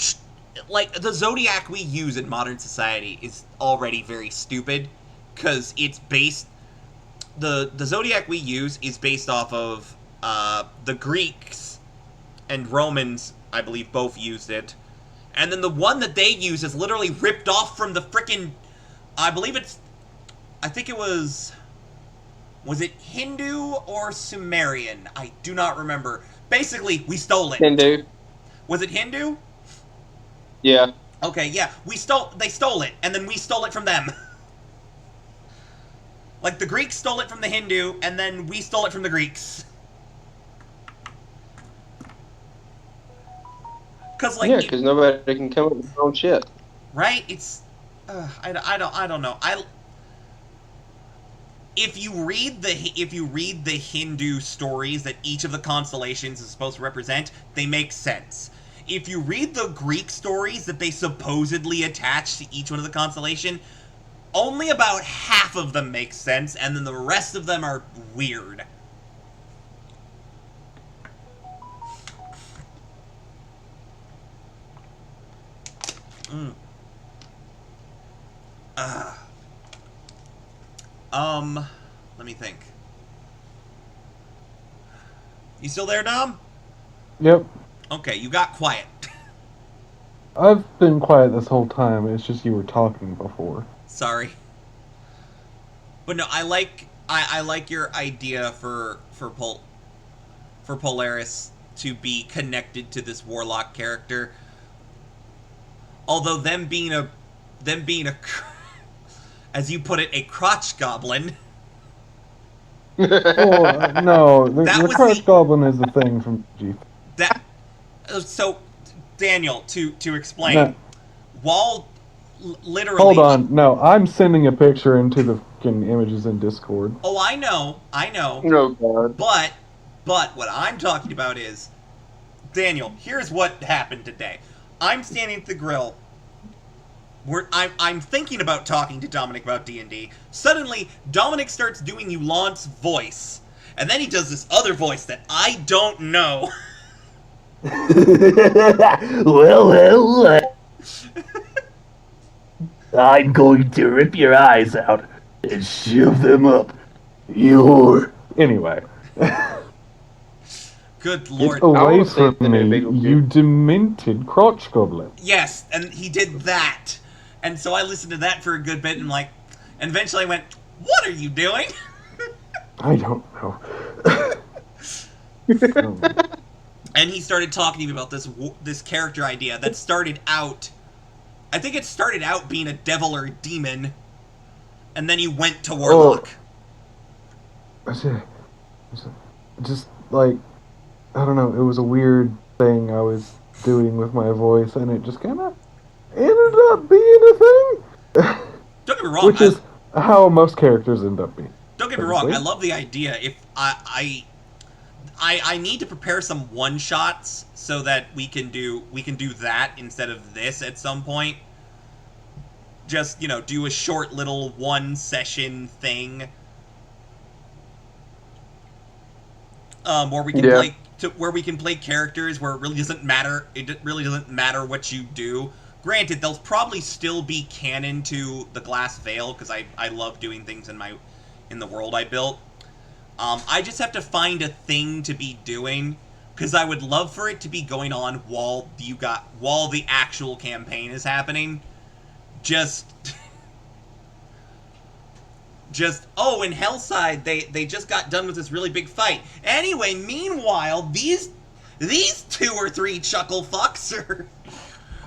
like the zodiac we use in modern society is already very stupid, because it's based the zodiac we use is based off of the Greeks and Romans, I believe, both used it. And then the one that they use is literally ripped off from the frickin'... I think it was... Was it Hindu or Sumerian? I do not remember. Basically, we stole it. Hindu. Was it Hindu? Yeah. Okay, yeah. They stole it, and then we stole it from them. Like, the Greeks stole it from the Hindu, and then we stole it from the Greeks. Yeah, because nobody can come up with their own shit. Right? It's... I don't know. If you read the Hindu stories that each of the constellations is supposed to represent, they make sense. If you read the Greek stories that they supposedly attach to each one of the constellation, only about half of them make sense, and then the rest of them are weird. Let me think. You still there, Dom? Yep. Okay, you got quiet. I've been quiet this whole time. It's just you were talking before. Sorry. But no, I like your idea for Polaris to be connected to this warlock character. Although them being a as you put it, a crotch goblin. Well, no, the crotch goblin is the thing from G. That so Daniel, to explain, No. while literally... Hold on, no, I'm sending a picture into the fucking images in Discord. Oh, I know. Oh, God. But what I'm talking about is, Daniel, here's what happened today. I'm standing at the grill. I'm thinking about talking to Dominick about D&D. Suddenly, Dominick starts doing Yulant's voice. And then he does this other voice that I don't know. well, I'm going to rip your eyes out and shove them up your... Anyway. Good lord. Get away from me, you demented crotch goblin. Yes, and he did that. And so I listened to that for a good bit and eventually I went, what are you doing? I don't know. And he started talking to me about this character idea that started out... I think it started out being a devil or a demon, and then he went to warlock. Just, like, I don't know, it was a weird thing I was doing with my voice, and it just kind of ended up being a thing. Don't get me wrong. Which is how most characters end up being. Don't get me wrong, I love the idea. If I need to prepare some one-shots so that we can do that instead of this at some point. Just, do a short little one-session thing. Where we can play characters where it really doesn't matter. It really doesn't matter what you do. Granted, they'll probably still be canon to the Glass Veil because I love doing things in the world I built. I just have to find a thing to be doing because I would love for it to be going on while the actual campaign is happening. Just in Hellside they just got done with this really big fight. Anyway, meanwhile, these 2 or 3 chuckle fucks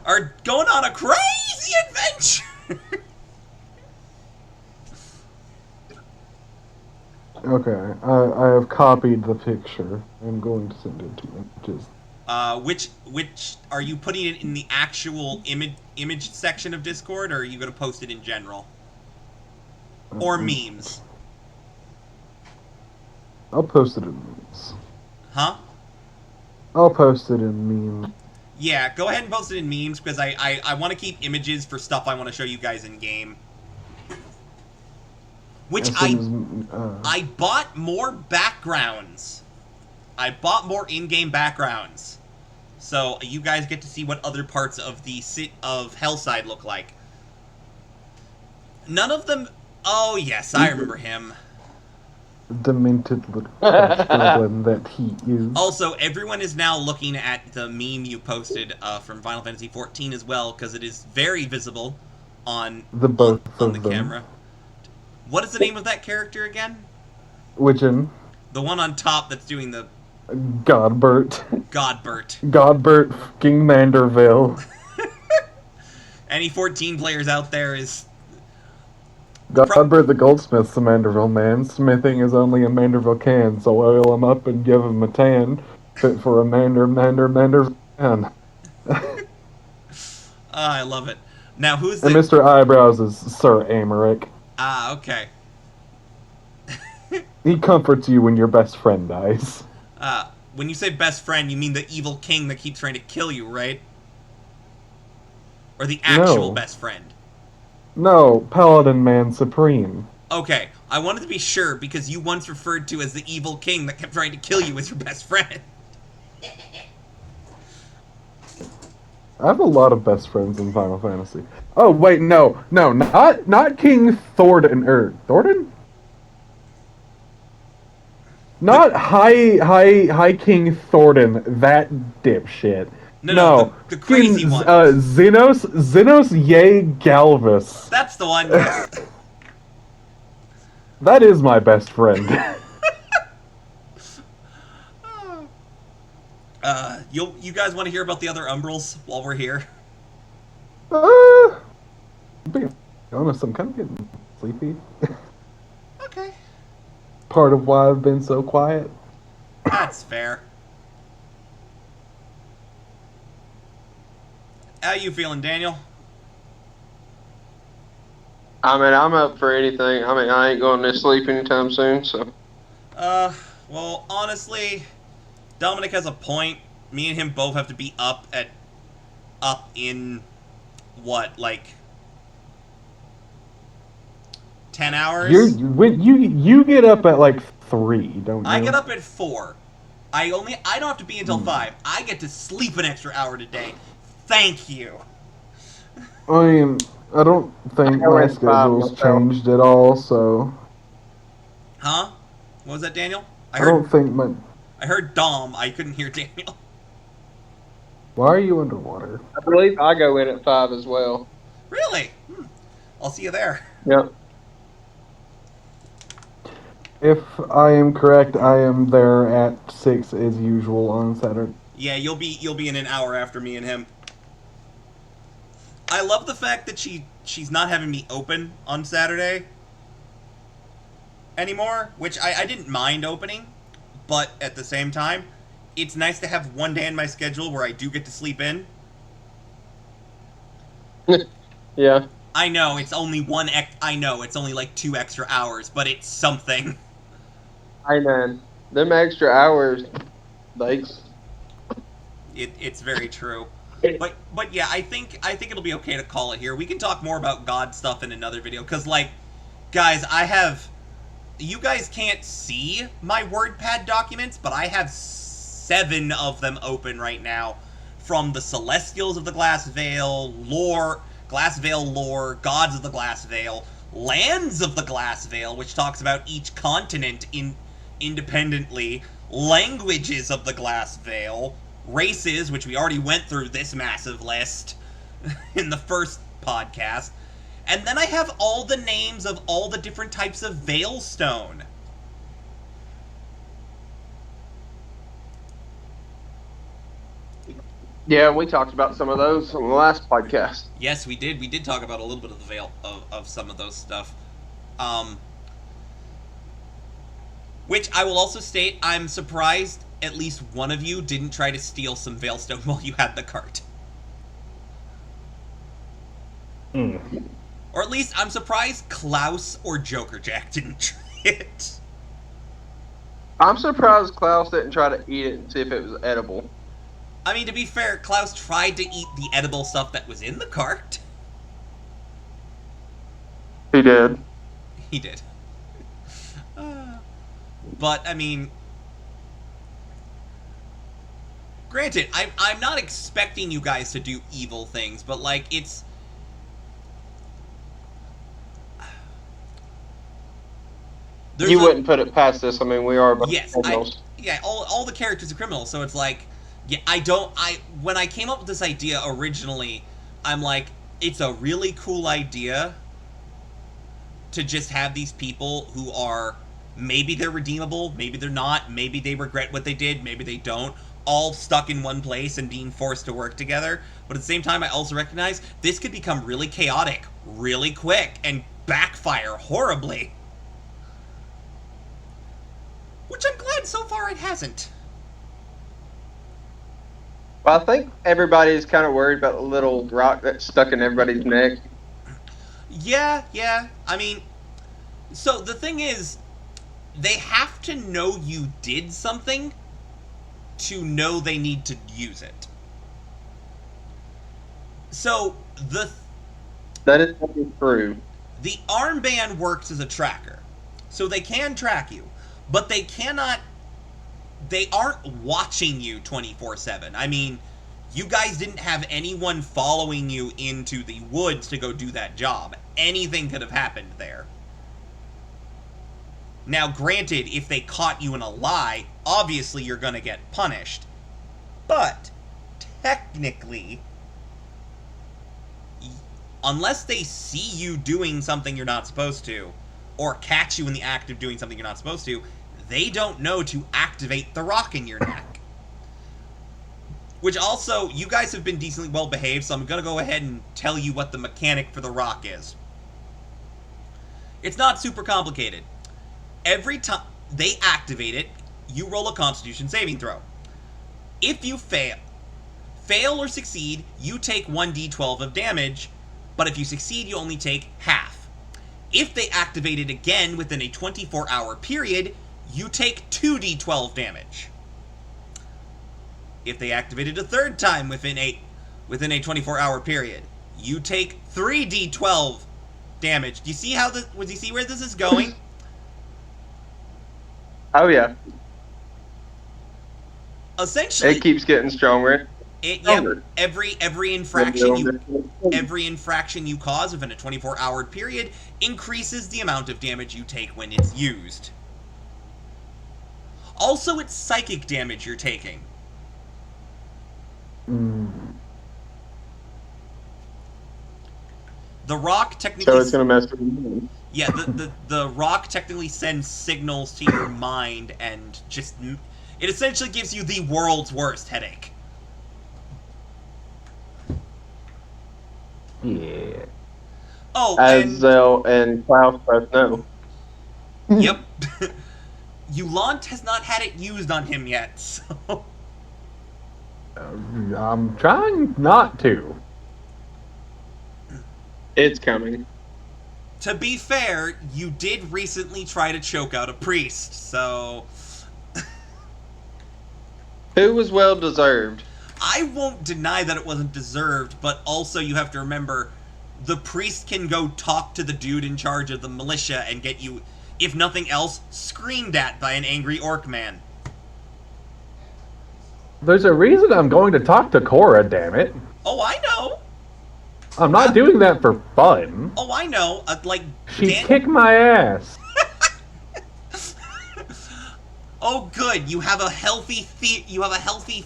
are going on a crazy adventure. Okay, I have copied the picture. I'm going to send it to you. Which are you putting it in the actual image section of Discord, or are you going to post it in general? Or memes? I'll post it in memes. Huh? I'll post it in memes. Yeah, go ahead and post it in memes, because I want to keep images for stuff I want to show you guys in game. Which As soon as, I bought more backgrounds. I bought more in-game backgrounds. So you guys get to see what other parts of the of Hellside look like. None of them... Oh, yes, I remember him. demented little goblin that he is. Also, everyone is now looking at the meme you posted from Final Fantasy XIV as well, because it is very visible on The both on of the them. camera. What is the name of that character again? Which in The one on top that's doing the Godbert. Godbert. Godbert fucking Manderville. Any 14 players out there is... Godbert the goldsmith's a Manderville man. Smithing is only a Manderville can, so oil him up and give him a tan. Fit for a Manderville man. I love it. Now, who's And the... Mr. Eyebrows is Sir Amaric. Ah, okay. He comforts you when your best friend dies. When you say best friend, you mean the evil king that keeps trying to kill you, right? Or the actual No. best friend? No, Paladin Man Supreme. Okay, I wanted to be sure, because you once referred to as the evil king that kept trying to kill you as your best friend. I have a lot of best friends in Final Fantasy. Oh wait, no, not King Thornton Thornton? Not High King Thornton, that dipshit. No, the crazy King, one. Xenos Ye Galvus. That's the one, yes. That is my best friend. You guys want to hear about the other Umbrals while we're here? Being honest, I'm kind of getting sleepy. Okay. Part of why I've been so quiet. That's fair. How you feeling, Daniel? I mean, I'm up for anything. I mean, I ain't going to sleep anytime soon, so. Well, honestly, Dominic has a point. Me and him both have to be up in, what, like 10 hours? You get up at like 3, don't you? I get up at 4. I don't have to be until 5. I get to sleep an extra hour today. Thank you. I mean, I don't think I my went 5 schedule's myself. changed at all, so Huh? What was that, Daniel? I don't think my... I heard Dom. I couldn't hear Daniel. Why are you underwater? I believe I go in at 5 as well. Really? I'll see you there. Yep. If I am correct, I am there at 6 as usual on Saturday. Yeah, you'll be in an hour after me and him. I love the fact that she's not having me open on Saturday anymore, which I didn't mind opening, but at the same time, it's nice to have one day in my schedule where I do get to sleep in. Yeah. I know it's only I know it's only like 2 extra hours, but it's something. Hey, man. Them extra hours, It's very true. But yeah, I think it'll be okay to call it here. We can talk more about God stuff in another video, because, like, guys, you guys can't see my WordPad documents, but I have 7 of them open right now, from the Celestials of the Glass Veil, Glass Veil lore, Gods of the Glass Veil, Lands of the Glass Veil, which talks about each continent independently, Languages of the Glass Veil, Races, which we already went through this massive list in the first podcast, and then I have all the names of all the different types of Veilstone. Yeah, we talked about some of those on the last podcast. Yes, we did. We did talk about a little bit of the Veil of some of those stuff. Which I will also state, I'm surprised at least one of you didn't try to steal some Veilstone while you had the cart. Or at least, I'm surprised Klaus or Joker Jack didn't try it. I'm surprised Klaus didn't try to eat it and see if it was edible. I mean, to be fair, Klaus tried to eat the edible stuff that was in the cart. He did. He did. But, I mean... Granted, I'm not expecting you guys to do evil things, but, like, it's... You wouldn't put it past this. I mean, we are criminals. Yeah, all the characters are criminals, so it's like... Yeah, when I came up with this idea originally, I'm like, it's a really cool idea to just have these people who are, maybe they're redeemable, maybe they're not, maybe they regret what they did, maybe they don't, all stuck in one place and being forced to work together. But at the same time, I also recognize this could become really chaotic, really quick, and backfire horribly. Which I'm glad so far it hasn't. Well, I think everybody's kind of worried about the little rock that's stuck in everybody's neck. Yeah. I mean, so the thing is, they have to know you did something to know they need to use it. So, that is true. The armband works as a tracker. So they can track you, but they aren't watching you 24/7. I mean, you guys didn't have anyone following you into the woods to go do that job. Anything could have happened there. Now, granted, if they caught you in a lie, obviously you're gonna get punished. But, technically, unless they see you doing something you're not supposed to, or catch you in the act of doing something you're not supposed to, they don't know to activate the rock in your neck. Which also, you guys have been decently well behaved, so I'm gonna go ahead and tell you what the mechanic for the rock is. It's not super complicated. Every time they activate it, you roll a Constitution saving throw. If you fail or succeed, you take 1d12 of damage, but if you succeed, you only take half. If they activate it again within a 24-hour period, you take 2d12 damage. If they activate it a third time within a 24-hour period, you take 3d12 damage. Do you see where this is going? Oh yeah. Essentially, it keeps getting stronger. Every infraction you cause within a 24-hour period increases the amount of damage you take when it's used. Also, it's psychic damage you're taking. The rock technically... So it's going to mess with you. Yeah, the rock technically sends signals to your mind and just... It essentially gives you the world's worst headache. Yeah. Oh, as Zell and Klaus both know. Yep. Eulant has not had it used on him yet, so... I'm trying not to. It's coming. To be fair, you did recently try to choke out a priest, so... Who was well deserved. I won't deny that it wasn't deserved, but also you have to remember, the priest can go talk to the dude in charge of the militia and get you, if nothing else, screamed at by an angry orc man. There's a reason I'm going to talk to Cora, damn it. Oh, I know. I'm not doing that for fun. Oh, I know. She kicked my ass. Oh, good. You have a healthy fear. You have a healthy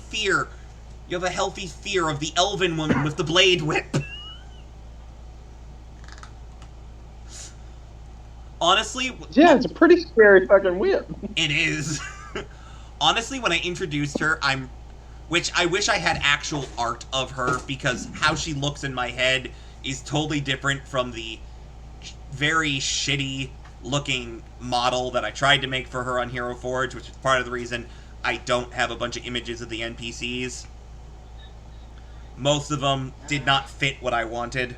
fear of the elven woman with the blade whip. Honestly, yeah, it's a pretty scary fucking whip. It is. Honestly, when I introduced her, which I wish I had actual art of her, because how she looks in my head is totally different from the very shitty looking model that I tried to make for her on Hero Forge, which is part of the reason I don't have a bunch of images of the NPCs. Most of them did not fit what I wanted.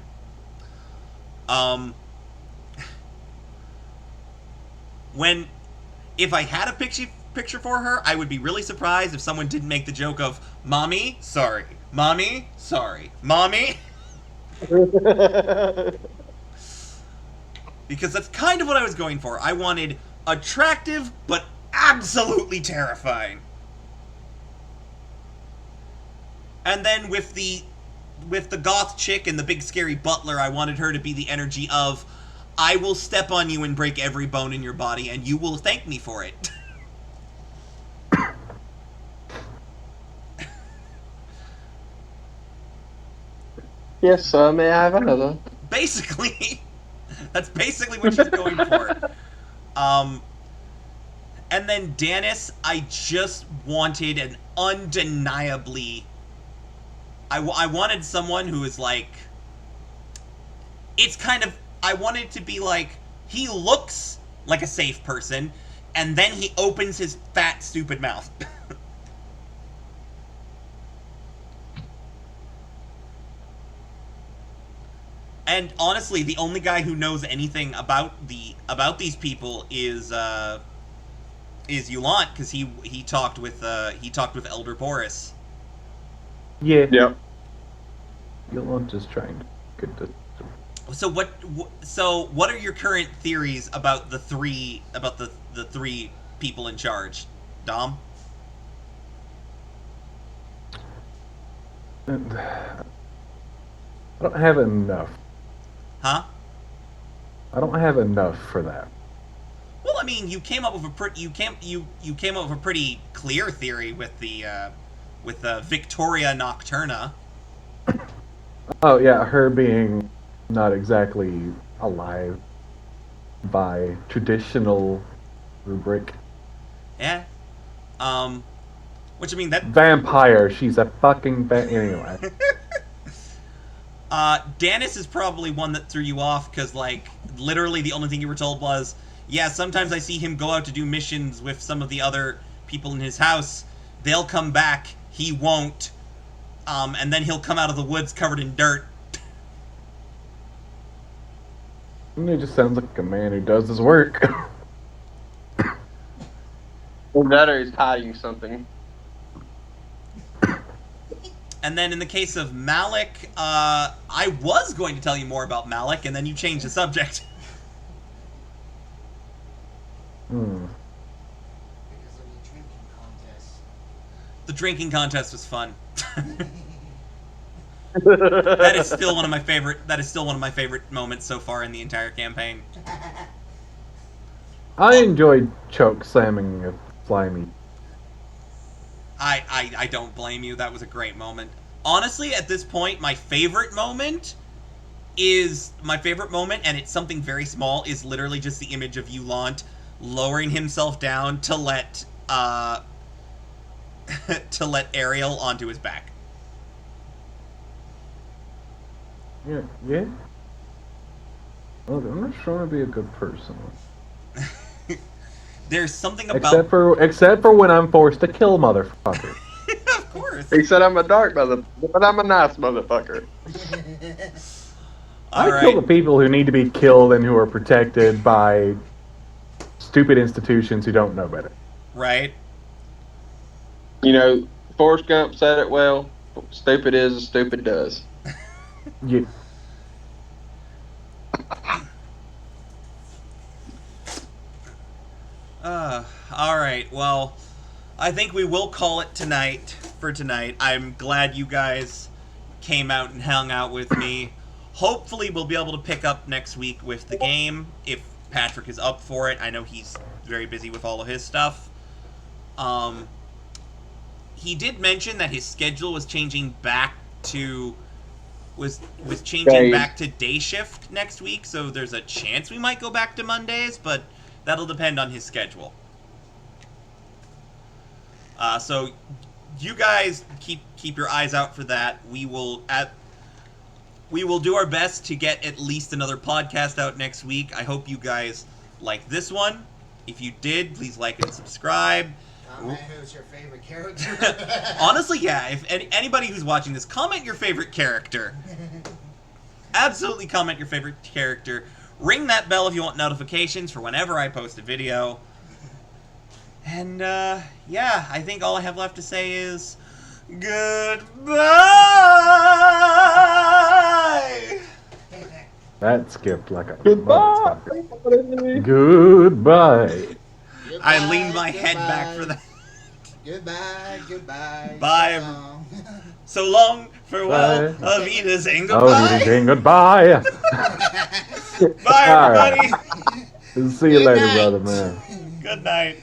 If I had a picture for her, I would be really surprised if someone didn't make the joke of, Mommy, sorry. Mommy, sorry. Mommy? Because that's kind of what I was going for. I wanted attractive, but absolutely terrifying. And then with the goth chick and the big scary butler, I wanted her to be the energy of, I will step on you and break every bone in your body, and you will thank me for it. Yes, sir, may I have another? Basically, that's basically what she's going for. And then Dennis, I just wanted an undeniably... I wanted someone who is like... It's kind of... I wanted it to be like, he looks like a safe person, and then he opens his fat, stupid mouth. And honestly, the only guy who knows anything about these people is Yulant, because he talked with Elder Boris. Yeah. Yep. You'll just trying to get the. So what are your current theories about the three people in charge, Dom? I don't have enough. Huh? I don't have enough for that. Well, I mean, you came up with a pretty clear theory with the Victoria Nocturna. Oh yeah, her being not exactly alive by traditional rubric. Yeah. Which I mean that Vampire. She's a fucking anyway. Dennis is probably one that threw you off because, like, literally the only thing you were told was, yeah, sometimes I see him go out to do missions with some of the other people in his house. They'll come back. He won't. And then he'll come out of the woods covered in dirt. It just sounds like a man who does his work. Or that or he's hiding something. And then in the case of Malik, I was going to tell you more about Malik, and then you changed the subject. Hmm. Because of the drinking contest. The drinking contest was fun. That is still one of my favorite moments so far in the entire campaign. I enjoyed choke slamming a slimy. I don't blame you. That was a great moment. Honestly, at this point, my favorite moment, and it's something very small, is literally just the image of Yulant lowering himself down to let Ariel onto his back. Yeah, yeah. Look, I'm just trying to be a good person. There's something about... Except for when I'm forced to kill motherfucker. Of course. He said I'm a dark mother, but I'm a nice motherfucker. I kill the people who need to be killed and who are protected by stupid institutions who don't know better. Right. You know, Forrest Gump said it well. Stupid is as stupid does. Yeah. Alright, well, I think we will call it for tonight. I'm glad you guys came out and hung out with me. Hopefully we'll be able to pick up next week with the game, if Patrick is up for it. I know he's very busy with all of his stuff. He did mention that his schedule was changing back to... was changing back to day shift next week, so there's a chance we might go back to Mondays, but that'll depend on his schedule. So you guys keep your eyes out for that. We will do our best to get at least another podcast out next week. I hope you guys like this one. If you did, please like and subscribe. Comment who's your favorite character. Honestly, yeah. If anybody who's watching this, comment your favorite character. Absolutely comment your favorite character. Ring that bell if you want notifications for whenever I post a video. And, yeah, I think all I have left to say is... Goodbye! That skipped like a Goodbye. motherfucker. Goodbye. I leaned my head back for that. Goodbye, goodbye. Bye. So long. So long, farewell, Bye. Auf Wiedersehen, Oh, goodbye! saying goodbye. Bye, All right. everybody! See you Good later, night. brother, man. Good night.